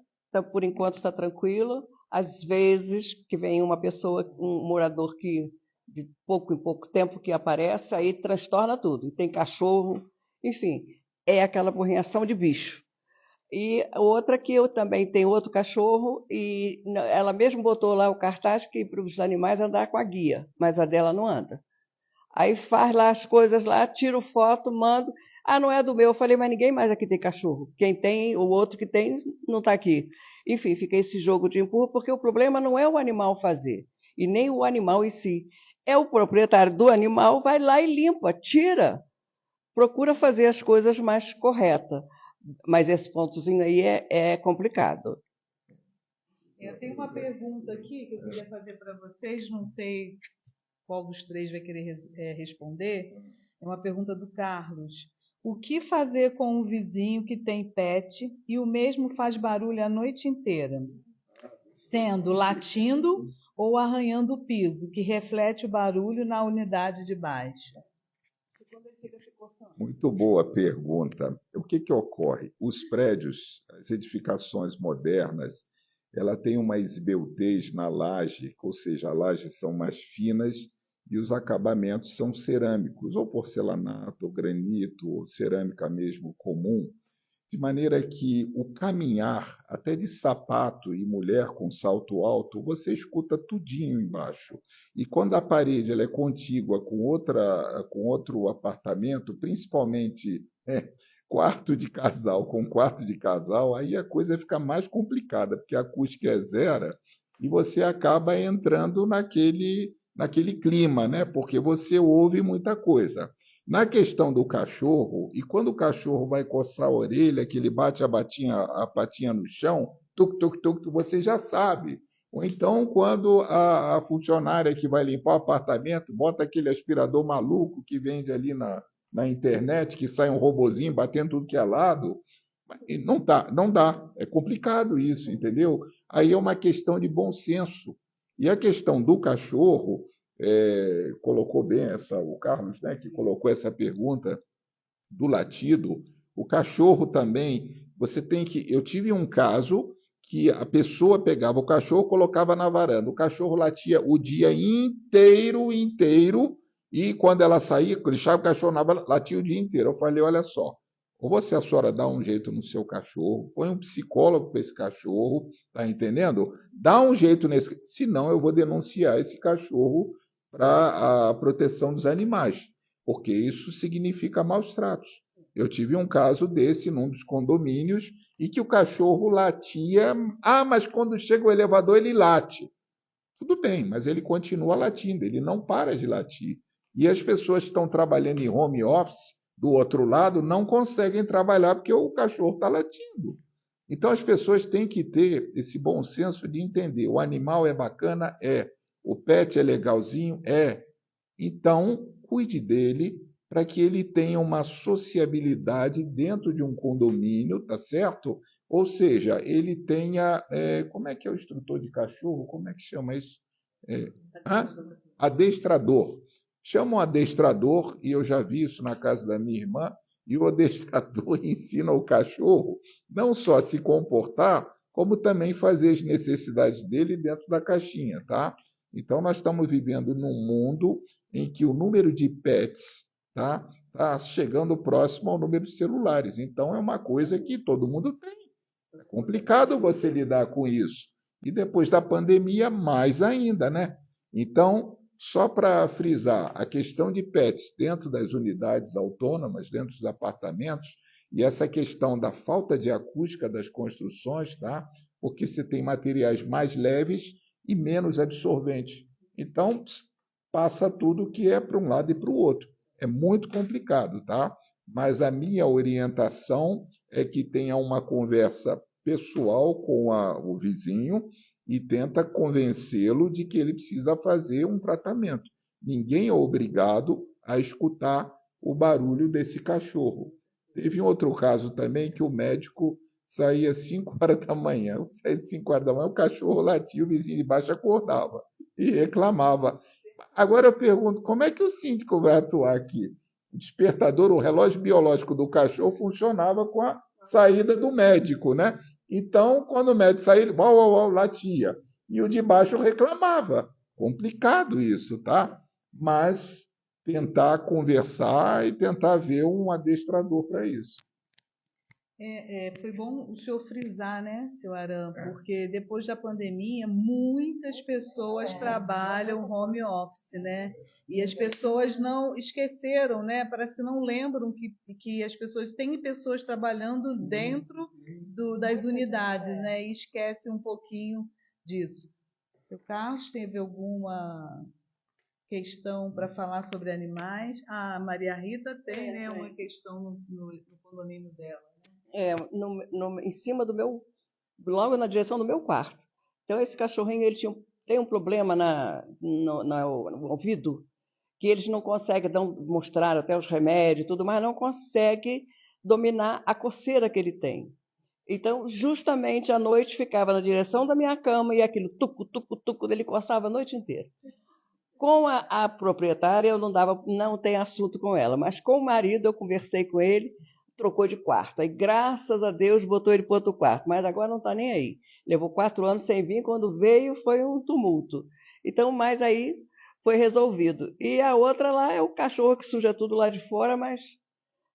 por enquanto está tranquilo. Às vezes que vem uma pessoa, um morador que de pouco em pouco tempo que aparece, aí transtorna tudo. E tem cachorro, enfim, é aquela apurrinhação de bicho. E outra que eu também tenho outro cachorro e ela mesmo botou lá o cartaz que para os animais andar com a guia, mas a dela não anda. Aí faz lá as coisas lá, tiro foto, mando. Ah, não é do meu. Eu falei, mas ninguém mais aqui tem cachorro. Quem tem, o outro que tem, não está aqui. Enfim, fica esse jogo de empurra, porque o problema não é o animal fazer, e nem o animal em si. É o proprietário do animal, vai lá e limpa, tira. Procura fazer as coisas mais corretas. Mas esse pontozinho aí é complicado. Eu tenho uma pergunta aqui que eu queria fazer para vocês, não sei qual dos três vai querer responder. É uma pergunta do Carlos. O que fazer com um vizinho que tem pet e o mesmo faz barulho a noite inteira, sendo latindo ou arranhando o piso, que reflete o barulho na unidade de baixo? Muito boa pergunta. O que ocorre? Os prédios, as edificações modernas, ela tem uma esbeltez na laje, ou seja, as lajes são mais finas e os acabamentos são cerâmicos, ou porcelanato, ou granito, ou cerâmica mesmo comum. de maneira que o caminhar, até de sapato e mulher com salto alto, você escuta tudinho embaixo. E quando a parede ela é contígua com outro apartamento, principalmente quarto de casal com quarto de casal, aí a coisa fica mais complicada, porque a acústica é zero e você acaba entrando naquele clima, né? Porque você ouve muita coisa. Na questão do cachorro, e quando o cachorro vai coçar a orelha, que ele bate a patinha no chão, tuc, tuc, tuc, você já sabe. Ou então, quando a funcionária que vai limpar o apartamento bota aquele aspirador maluco que vende ali na internet, que sai um robozinho batendo tudo que é lado, não dá. É complicado isso, entendeu? Aí é uma questão de bom senso. E a questão do cachorro, colocou bem o Carlos, né, que colocou essa pergunta do latido. O cachorro também, eu tive um caso que a pessoa pegava o cachorro, colocava na varanda. O cachorro latia o dia inteiro, e quando ela saía, deixava o cachorro na varanda, latia o dia inteiro. Eu falei, olha só, ou a senhora dá um jeito no seu cachorro, põe um psicólogo para esse cachorro, tá entendendo? Dá um jeito nesse, senão eu vou denunciar esse cachorro para a proteção dos animais, porque isso significa maus tratos. Eu tive um caso desse num dos condomínios e que o cachorro latia. Ah, mas quando chega o elevador ele late. Tudo bem, mas ele continua latindo, ele não para de latir. E as pessoas que estão trabalhando em home office, do outro lado, não conseguem trabalhar porque o cachorro está latindo. Então as pessoas têm que ter esse bom senso de entender: o animal é bacana? É. O pet é legalzinho? É. Então, cuide dele para que ele tenha uma sociabilidade dentro de um condomínio, tá certo? Ou seja, ele tenha. Como é que é o instrutor de cachorro? Como é que chama isso? Adestrador. Chama um adestrador, e eu já vi isso na casa da minha irmã, e o adestrador ensina o cachorro não só a se comportar, como também fazer as necessidades dele dentro da caixinha, tá? Então, nós estamos vivendo num mundo em que o número de pets tá chegando próximo ao número de celulares. Então, é uma coisa que todo mundo tem. É complicado você lidar com isso. E depois da pandemia, mais ainda, né? Então, só para frisar, a questão de pets dentro das unidades autônomas, dentro dos apartamentos, e essa questão da falta de acústica das construções, tá? Porque você tem materiais mais leves e menos absorventes. Então, passa tudo que é para um lado e para o outro. É muito complicado, tá? Mas a minha orientação é que tenha uma conversa pessoal com o vizinho e tenta convencê-lo de que ele precisa fazer um tratamento. Ninguém é obrigado a escutar o barulho desse cachorro. Teve um outro caso também que o médico saía às 5 horas da manhã. Saía às 5 horas da manhã, o cachorro latia, o vizinho de baixo acordava e reclamava. Agora eu pergunto, como é que o síndico vai atuar aqui? O despertador, o relógio biológico do cachorro funcionava com a saída do médico, né? Então, quando o médico saía, ele latia. E o de baixo reclamava. Complicado isso, tá? Mas tentar conversar e tentar ver um adestrador para isso. Foi bom o senhor frisar, né, seu Aram, porque depois da pandemia, muitas pessoas trabalham home office, né? E as pessoas não esqueceram, né? Parece que não lembram que as pessoas têm pessoas trabalhando dentro das unidades, né? E esquece um pouquinho disso. Seu Carlos, teve alguma questão para falar sobre animais? A Maria Rita tem, né, uma questão no condomínio dela. Em cima do meu, logo na direção do meu quarto. Então, esse cachorrinho ele tem um problema no ouvido, que eles não conseguem mostrar até os remédios e tudo, mas não consegue dominar a coceira que ele tem. Então, justamente à noite ficava na direção da minha cama e aquilo tucu, tucu, tucu, ele coçava a noite inteira. Com a proprietária eu não tem assunto com ela, mas com o marido eu conversei com ele, trocou de quarto. Aí, graças a Deus, botou ele para outro quarto, mas agora não está nem aí. Levou 4 anos sem vir, quando veio foi um tumulto. Então, mas aí foi resolvido. E a outra lá é o cachorro que suja tudo lá de fora, mas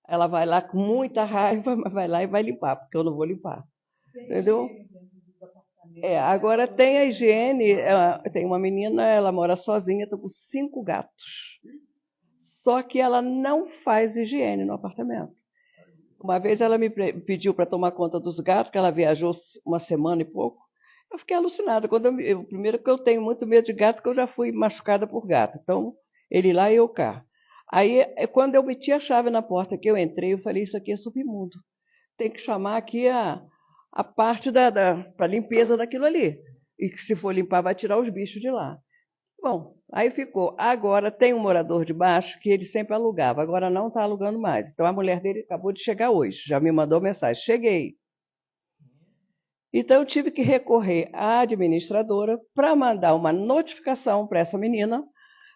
Ela vai lá com muita raiva, mas vai lá e vai limpar, porque eu não vou limpar. Entendeu? Agora tem a higiene. Tem uma menina, ela mora sozinha, está com 5 gatos. Só que ela não faz higiene no apartamento. Uma vez ela me pediu para tomar conta dos gatos, que ela viajou uma semana e pouco. Eu fiquei alucinada. Primeiro que eu tenho muito medo de gato, porque eu já fui machucada por gato. Então, ele lá e eu cá. Aí, quando eu meti a chave na porta que eu entrei, eu falei, isso aqui é submundo. Tem que chamar aqui a parte para limpeza daquilo ali. E que se for limpar, vai tirar os bichos de lá. Bom, aí ficou. Agora tem um morador de baixo que ele sempre alugava, agora não está alugando mais. Então a mulher dele acabou de chegar hoje, já me mandou mensagem, cheguei. Então eu tive que recorrer à administradora para mandar uma notificação para essa menina,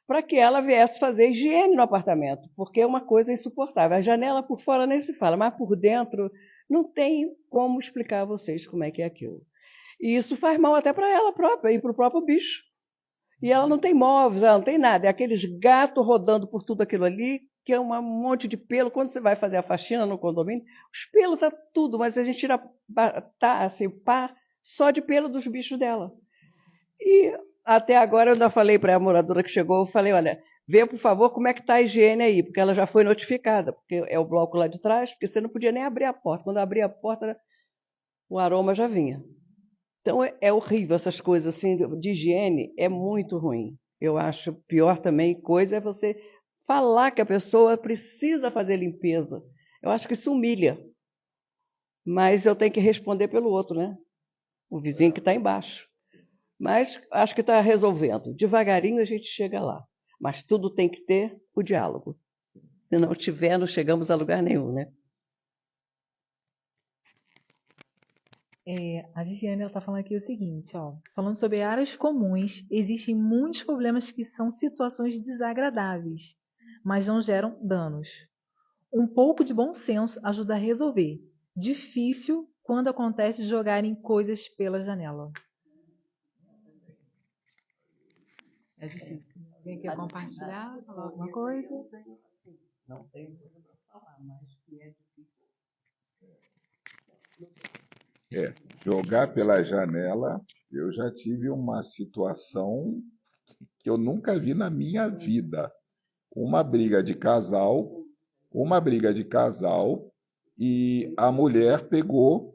para que ela viesse fazer higiene no apartamento, porque é uma coisa insuportável. A janela por fora nem se fala, mas por dentro não tem como explicar a vocês como é que é aquilo. E isso faz mal até para ela própria e para o próprio bicho. E ela não tem móveis, ela não tem nada. É aqueles gatos rodando por tudo aquilo ali, que é um monte de pelo. Quando você vai fazer a faxina no condomínio, os pelos tá tudo, mas a gente tira assim, pá só de pelo dos bichos dela. E até agora eu ainda falei para a moradora que chegou, eu falei, olha, vê por favor como é que está a higiene aí, porque ela já foi notificada, porque é o bloco lá de trás, porque você não podia nem abrir a porta. Quando abria a porta, o aroma já vinha. Então é horrível essas coisas assim de higiene, é muito ruim. Eu acho pior também coisa é você falar que a pessoa precisa fazer limpeza. Eu acho que isso humilha. Mas eu tenho que responder pelo outro, né? O vizinho que está embaixo. Mas acho que está resolvendo. Devagarinho a gente chega lá. Mas tudo tem que ter o diálogo. Se não tiver, não chegamos a lugar nenhum, né? A Viviane está falando aqui o seguinte, ó, falando sobre áreas comuns, existem muitos problemas que são situações desagradáveis, mas não geram danos. Um pouco de bom senso ajuda a resolver. Difícil quando acontece jogarem coisas pela janela. É difícil. Alguém quer compartilhar, falar alguma coisa? Não tenho coisa para falar, mas que é difícil. Jogar pela janela, eu já tive uma situação que eu nunca vi na minha vida. Uma briga de casal, e a mulher pegou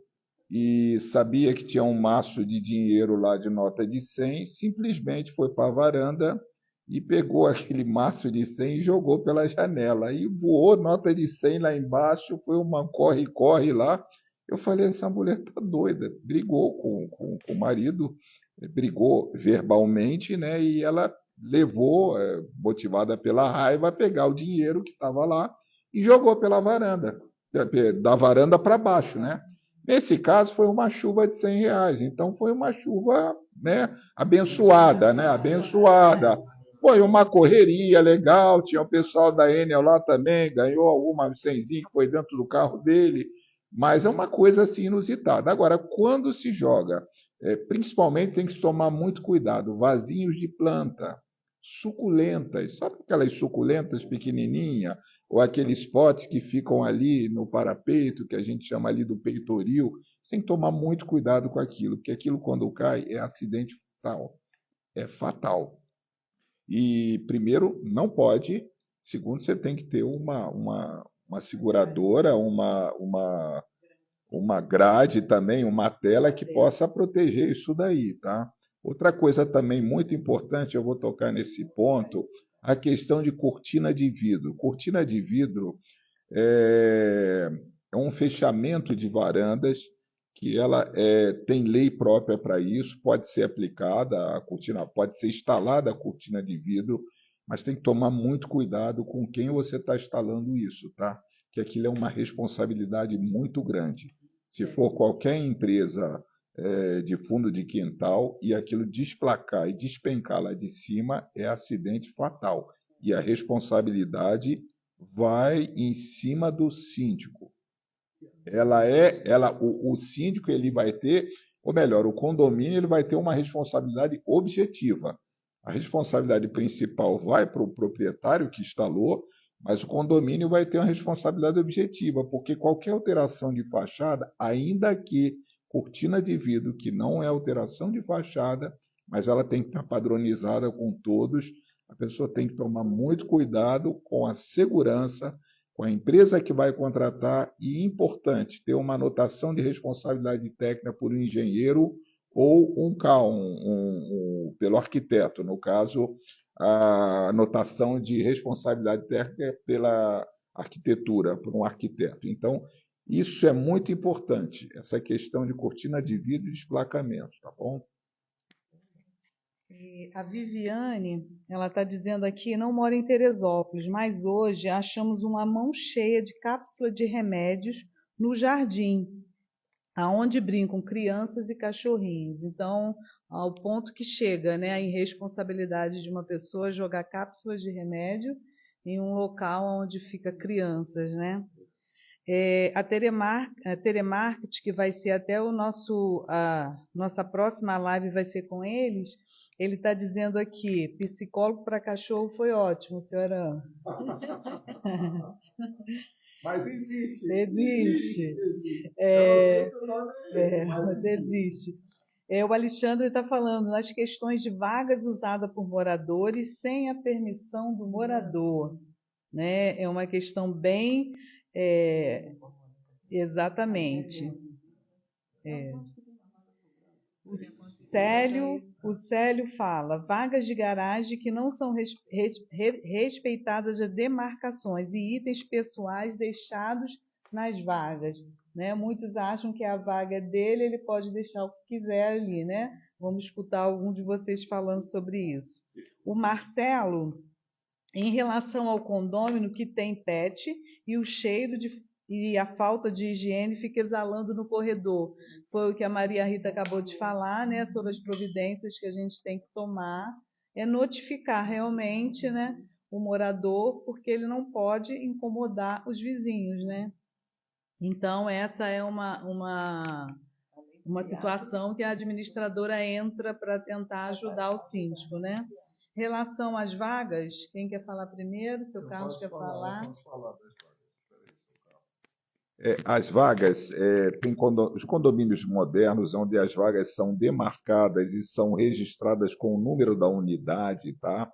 e sabia que tinha um maço de dinheiro lá de nota de 100, simplesmente foi para a varanda e pegou aquele maço de 100 e jogou pela janela. E voou nota de 100 lá embaixo, foi uma corre-corre lá. Eu falei, essa mulher está doida. Brigou com o marido, brigou verbalmente, né? E ela levou, motivada pela raiva, a pegar o dinheiro que estava lá e jogou pela varanda, da varanda para baixo, né? Nesse caso, foi uma chuva de R$ 100. Então, foi uma chuva, né, abençoada, né? Abençoada. Foi uma correria legal, tinha o pessoal da Enel lá também, ganhou alguma 100 que foi dentro do carro dele. Mas é uma coisa assim inusitada. Agora, quando se joga, principalmente tem que se tomar muito cuidado, vasinhos de planta, suculentas, sabe aquelas suculentas pequenininhas, ou aqueles potes que ficam ali no parapeito, que a gente chama ali do peitoril, você tem que tomar muito cuidado com aquilo, porque aquilo quando cai é acidente fatal, é fatal. E primeiro, não pode, segundo, você tem que ter uma seguradora, uma grade também, uma tela que possa proteger isso daí, tá? Outra coisa também muito importante, eu vou tocar nesse ponto, a questão de cortina de vidro. Cortina de vidro é um fechamento de varandas que ela tem lei própria para isso, pode ser aplicada a cortina, pode ser instalada a cortina de vidro, mas tem que tomar muito cuidado com quem você está instalando isso, tá? Que aquilo é uma responsabilidade muito grande. Se for qualquer empresa de fundo de quintal e aquilo desplacar e despencar lá de cima, é acidente fatal. E a responsabilidade vai em cima do síndico. O síndico ele vai ter, ou melhor, o condomínio ele vai ter uma responsabilidade objetiva. A responsabilidade principal vai para o proprietário que instalou, Mas o condomínio vai ter uma responsabilidade objetiva, porque qualquer alteração de fachada, ainda que cortina de vidro, que não é alteração de fachada, mas ela tem que estar padronizada com todos, a pessoa tem que tomar muito cuidado com a segurança, com a empresa que vai contratar e, importante, ter uma anotação de responsabilidade técnica por um engenheiro ou pelo arquiteto, no caso, a anotação de responsabilidade técnica pela arquitetura, por um arquiteto. Então, isso é muito importante, essa questão de cortina de vidro e desplacamento, tá bom? A Viviane, ela está dizendo aqui, não mora em Teresópolis, mas hoje achamos uma mão cheia de cápsula de remédios no jardim, aonde brincam crianças e cachorrinhos. Então, ao ponto que chega, né, a irresponsabilidade de uma pessoa jogar cápsulas de remédio em um local onde fica crianças, né? A Telemarket, que vai ser até nossa próxima live vai ser com eles, ele está dizendo aqui, psicólogo para cachorro foi ótimo, senhora. Mas existe. Existe. Mas existe. O Alexandre está falando nas questões de vagas usadas por moradores sem a permissão do morador. Né? É uma questão bem... exatamente. O Célio fala, vagas de garagem que não são respeitadas as demarcações e itens pessoais deixados nas vagas. Né? Muitos acham que a vaga é dele, ele pode deixar o que quiser ali. Né? Vamos escutar algum de vocês falando sobre isso. O Marcelo, em relação ao condômino que tem pet e o cheiro e a falta de higiene fica exalando no corredor. Foi o que a Maria Rita acabou de falar, né, sobre as providências que a gente tem que tomar, notificar realmente, né, o morador, porque ele não pode incomodar os vizinhos, né? Então, essa é uma situação que a administradora entra para tentar ajudar o síndico, né? Em relação às vagas, quem quer falar primeiro? Seu Carlos quer falar? As vagas, tem os condomínios modernos, onde as vagas são demarcadas e são registradas com o número da unidade, tá?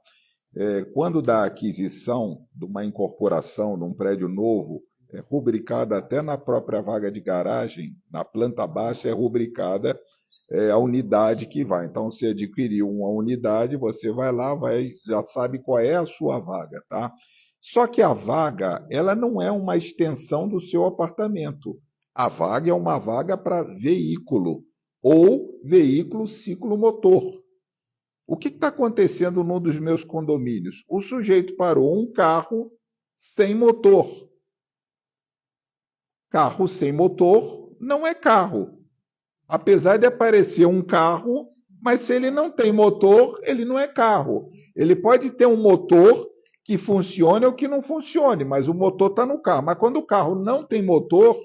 Quando da aquisição de uma incorporação, de um prédio novo, é rubricada até na própria vaga de garagem, na planta baixa é rubricada a unidade que vai. Então, se adquiriu uma unidade, você vai lá, já sabe qual é a sua vaga, tá? Só que a vaga, ela não é uma extensão do seu apartamento. A vaga é uma vaga para veículo ou veículo ciclomotor. O que está acontecendo num dos meus condomínios? O sujeito parou um carro sem motor. Carro sem motor não é carro. Apesar de aparecer um carro, mas se ele não tem motor, ele não é carro. Ele pode ter um motor que funcione ou que não funcione, mas o motor está no carro. Mas quando o carro não tem motor,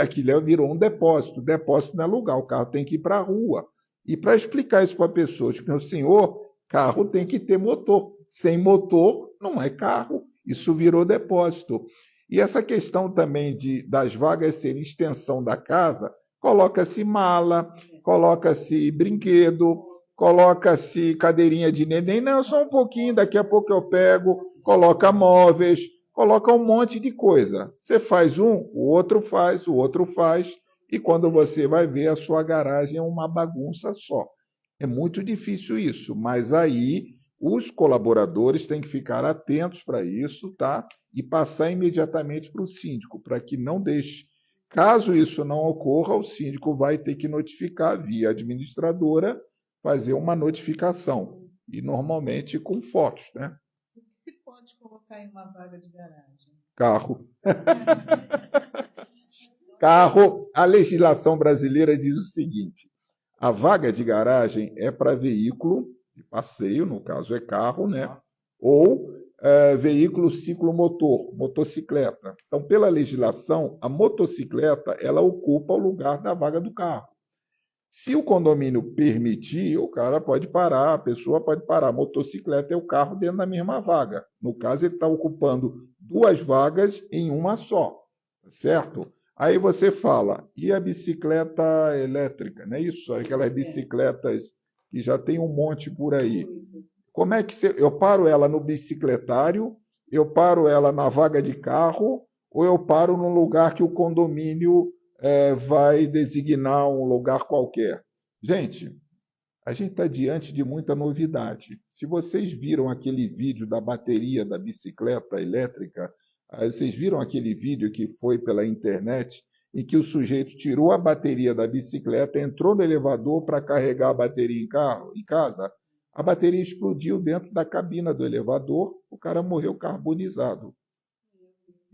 aquilo virou um depósito. Depósito não é lugar, o carro tem que ir para a rua. E para explicar isso para as pessoas, meu senhor, carro tem que ter motor. Sem motor, não é carro. Isso virou depósito. E essa questão também das vagas serem extensão da casa, coloca-se mala, coloca-se brinquedo, coloca-se cadeirinha de neném. Não, só um pouquinho, daqui a pouco eu pego, coloca móveis, coloca um monte de coisa. Você faz o outro faz, e quando você vai ver, a sua garagem é uma bagunça só. É muito difícil isso, mas aí os colaboradores têm que ficar atentos para isso, tá? E passar imediatamente para o síndico, para que não deixe. Caso isso não ocorra, o síndico vai ter que notificar via administradora, fazer uma notificação, e normalmente com fotos, né? O que se pode colocar em uma vaga de garagem? Carro. Carro, a legislação brasileira diz o seguinte: a vaga de garagem é para veículo de passeio, no caso é carro, né? Ou veículo ciclomotor, motocicleta. Então, pela legislação, a motocicleta ela ocupa o lugar da vaga do carro. Se o condomínio permitir, o cara pode parar, a pessoa pode parar. A motocicleta é o carro dentro da mesma vaga. No caso, ele está ocupando 2 vagas em uma só, certo? Aí você fala, e a bicicleta elétrica, não é isso? Aquelas bicicletas que já tem um monte por aí. Como é que eu paro ela no bicicletário, eu paro ela na vaga de carro, ou eu paro num lugar que o condomínio vai designar um lugar qualquer? Gente, a gente está diante de muita novidade. Se vocês viram aquele vídeo da bateria da bicicleta elétrica, vocês viram aquele vídeo que foi pela internet, em que o sujeito tirou a bateria da bicicleta, entrou no elevador para carregar a bateria em casa, a bateria explodiu dentro da cabina do elevador, o cara morreu carbonizado.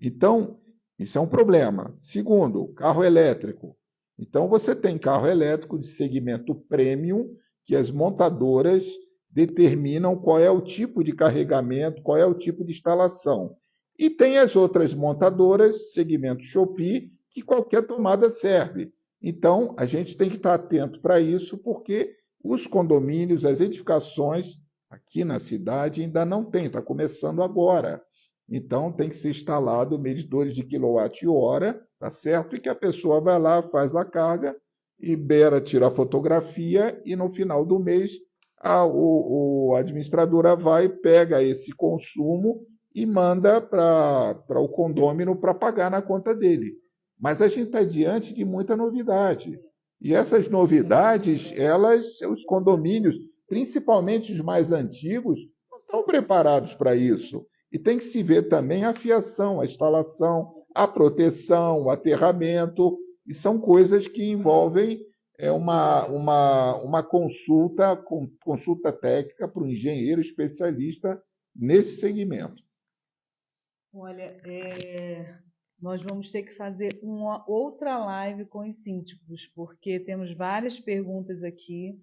Então, isso é um problema. Segundo, carro elétrico. Então, você tem carro elétrico de segmento premium, que as montadoras determinam qual é o tipo de carregamento, qual é o tipo de instalação. E tem as outras montadoras, segmento Shopee, que qualquer tomada serve. Então, a gente tem que estar atento para isso, porque os condomínios, as edificações aqui na cidade ainda não tem, está começando agora. Então, tem que ser instalado medidores de quilowatt-hora, tá certo? E que a pessoa vai lá, faz a carga, Ibera tira a fotografia e no final do mês a administradora vai, pega esse consumo e manda para o condômino para pagar na conta dele. Mas a gente está diante de muita novidade. E essas novidades, os condomínios, principalmente os mais antigos, não estão preparados para isso. E tem que se ver também a fiação, a instalação, a proteção, o aterramento, e são coisas que envolvem uma consulta técnica para um engenheiro especialista nesse segmento. Olha, nós vamos ter que fazer uma outra live com os síndicos, porque temos várias perguntas aqui.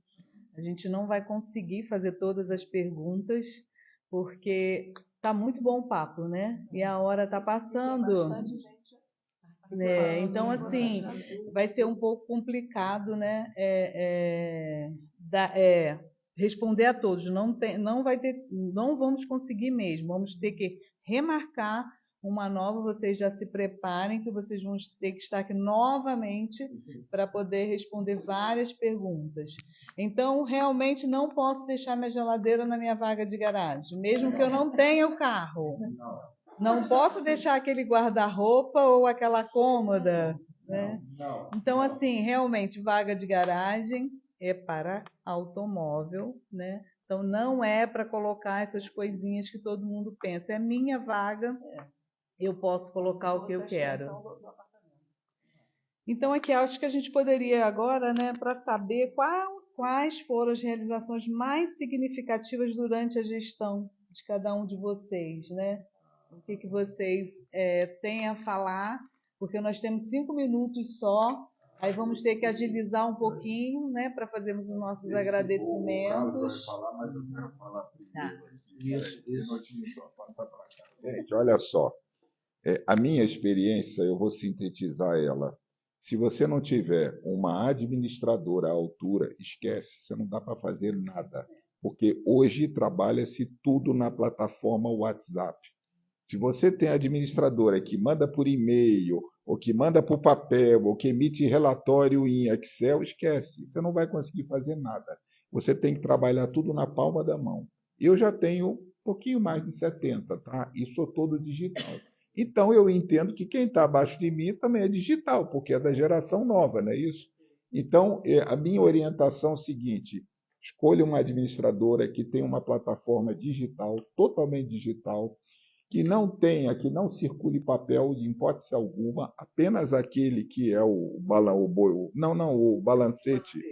A gente não vai conseguir fazer todas as perguntas, porque está muito bom o papo, né? E a hora está passando. Então, assim, vai ser um pouco complicado, né? Responder a todos. Não vamos conseguir mesmo. Vamos ter que remarcar uma nova. Vocês já se preparem, que vocês vão ter que estar aqui novamente para poder responder várias perguntas. Então, realmente não posso deixar minha geladeira na minha vaga de garagem, mesmo que eu não tenha o carro. Não posso deixar aquele guarda-roupa ou aquela cômoda, né? Então, assim, realmente, vaga de garagem é para automóvel, né? Então, não é para colocar essas coisinhas que todo mundo pensa. É minha vaga, eu posso colocar o que eu quero. Então, aqui, acho que a gente poderia agora, né, para saber quais foram as realizações mais significativas durante a gestão de cada um de vocês, né? O que vocês têm a falar, porque nós temos 5 minutos só, aí vamos ter que agilizar um pouquinho, né, para fazermos os nossos agradecimentos. O Carlos vai falar, mas eu quero falar primeiro. Gente, olha só, a minha experiência, eu vou sintetizar ela. Se você não tiver uma administradora à altura, esquece, você não dá para fazer nada, porque hoje trabalha-se tudo na plataforma WhatsApp. Se você tem administradora que manda por e-mail, ou que manda por papel, ou que emite relatório em Excel, esquece, você não vai conseguir fazer nada. Você tem que trabalhar tudo na palma da mão. Eu já tenho um pouquinho mais de 70, tá? E sou todo digital. Então, eu entendo que quem está abaixo de mim também é digital, porque é da geração nova, não é isso? Então, a minha orientação é o seguinte: escolha uma administradora que tenha uma plataforma digital, totalmente digital, que não circule papel de hipótese alguma, apenas aquele que é o balancete,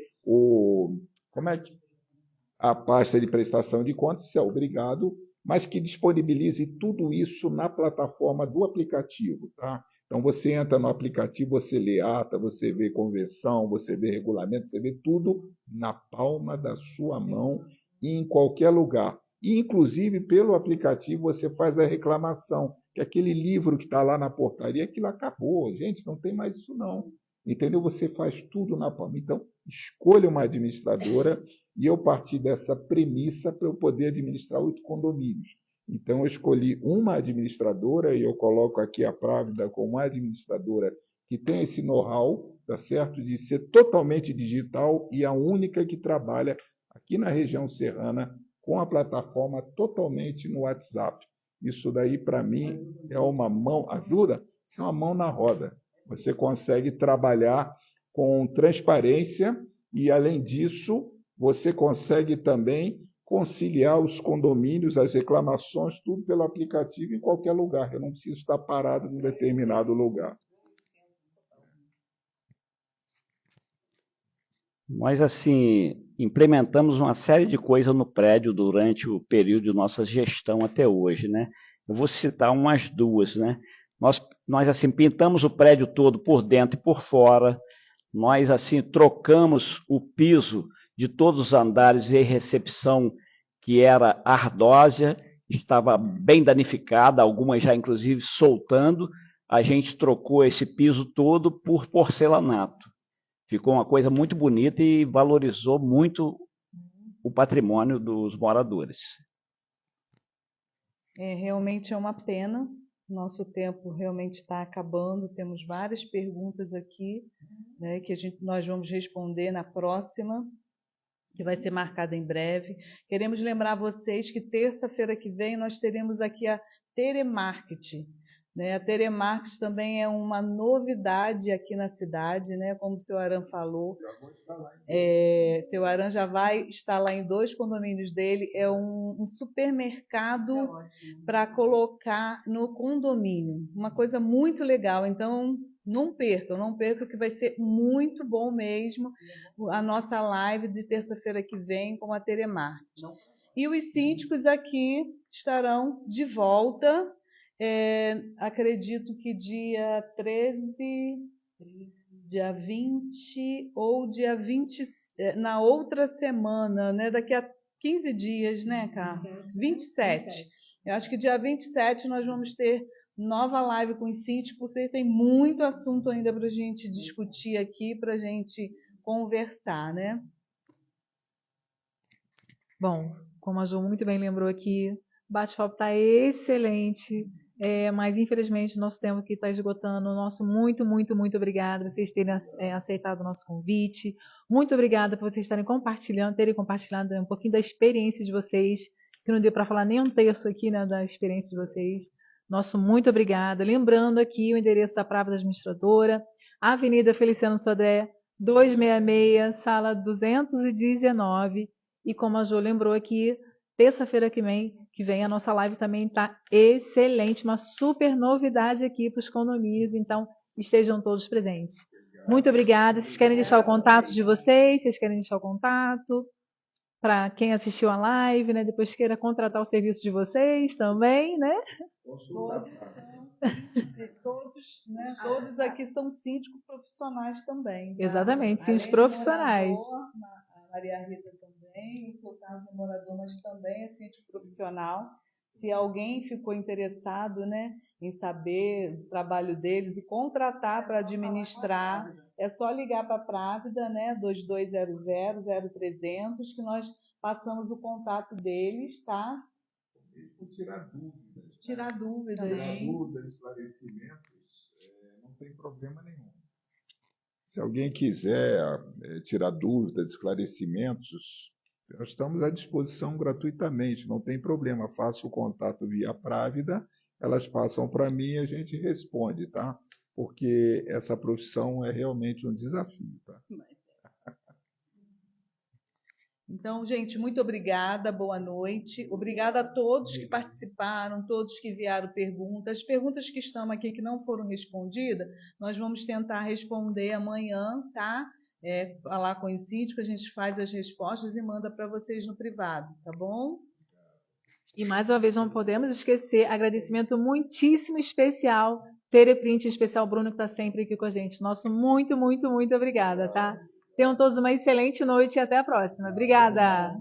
a pasta de prestação de contas, isso é obrigado, mas que disponibilize tudo isso na plataforma do aplicativo, tá? Então, você entra no aplicativo, você lê ata, você vê convenção, você vê regulamento, você vê tudo na palma da sua mão e em qualquer lugar. E, inclusive, pelo aplicativo, você faz a reclamação, que aquele livro que está lá na portaria, aquilo acabou. Gente, não tem mais isso, não. entendeu? Você faz tudo na palma. Então, escolha uma administradora e eu parti dessa premissa para eu poder administrar 8 condomínios. Então, eu escolhi uma administradora e eu coloco aqui a Právida como uma administradora que tem esse know-how, tá certo? De ser totalmente digital e a única que trabalha aqui na região serrana com a plataforma totalmente no WhatsApp. Isso daí, para mim, é uma mão, ajuda? Isso é uma mão na roda. Você consegue trabalhar com transparência e, além disso, você consegue também conciliar os condomínios, as reclamações, tudo pelo aplicativo em qualquer lugar. Eu não preciso estar parado em um determinado lugar. Nós, assim, implementamos uma série de coisas no prédio durante o período de nossa gestão até hoje, né? Eu vou citar umas duas, né? Nós assim, pintamos o prédio todo por dentro e por fora. Nós, assim, trocamos o piso de todos os andares e recepção, que era ardósia, estava bem danificada, algumas já, inclusive, soltando. A gente trocou esse piso todo por porcelanato. Ficou uma coisa muito bonita e valorizou muito o patrimônio dos moradores. Realmente é uma pena. Nosso tempo realmente está acabando. Temos várias perguntas aqui, né, que nós vamos responder na próxima, que vai ser marcada em breve. Queremos lembrar vocês que terça-feira que vem nós teremos aqui a Telemarketing. Né? A Telemarketing também é uma novidade aqui na cidade, né? Como o seu Aran falou. Seu Aran já vai estar lá em 2 condomínios dele. É um supermercado para colocar no condomínio. Uma coisa muito legal. Então, não percam, que vai ser muito bom mesmo a nossa live de terça-feira que vem com a Telemarketing. E os síndicos aqui estarão de volta. Acredito que dia 13, dia 20 ou dia 20, na outra semana, né? Daqui a 15 dias, né, Carlos? 27. Eu acho que dia 27 nós vamos ter nova live com os síndicos, porque tem muito assunto ainda para a gente discutir aqui, para a gente conversar, né? Bom, como a Jo muito bem lembrou aqui, o bate-papo está excelente. Mas infelizmente o nosso tempo aqui está esgotando. Nosso muito obrigado por vocês terem aceitado o nosso convite. Muito obrigada por vocês terem compartilhado um pouquinho da experiência de vocês, que não deu para falar nem um terço aqui, né, da experiência de vocês. Nosso muito obrigada. Lembrando aqui o endereço da Právida Administradora, Avenida Feliciano Sodré, 266, sala 219. E como a Jo lembrou aqui, terça-feira que vem a nossa live também está excelente, uma super novidade aqui para os condomínios, então estejam todos presentes. Muito obrigada. Vocês querem deixar o contato de vocês? Vocês querem deixar o contato para quem assistiu a live, né? Depois queira contratar o serviço de vocês também, né? Todos, né? Todos aqui são síndicos profissionais também. Tá? Exatamente, síndicos profissionais. A Maria Rita também, o seu Carlos é morador, mas também é síndico profissional. Se alguém ficou interessado, né, em saber do trabalho deles e contratar para administrar, é só ligar para a Právida, né, 2200-0300, que nós passamos o contato deles, tá? Tirar dúvidas. Tirar dúvidas. Tirar dúvidas, esclarecimentos, não tem problema nenhum. Se alguém quiser tirar dúvidas, esclarecimentos, nós estamos à disposição gratuitamente, não tem problema. Faça o contato via Právida, elas passam para mim e a gente responde, tá? Porque essa profissão é realmente um desafio, tá? Então, gente, muito obrigada, boa noite. Obrigada a todos que participaram, todos que enviaram perguntas. As perguntas que estão aqui que não foram respondidas, nós vamos tentar responder amanhã, tá? Falar com o síndico, a gente faz as respostas e manda para vocês no privado, tá bom? E mais uma vez, não podemos esquecer, agradecimento muitíssimo especial, Tereprint, em especial Bruno, que está sempre aqui com a gente. Nosso muito obrigada, tá? Tenham todos uma excelente noite e até a próxima. Obrigada!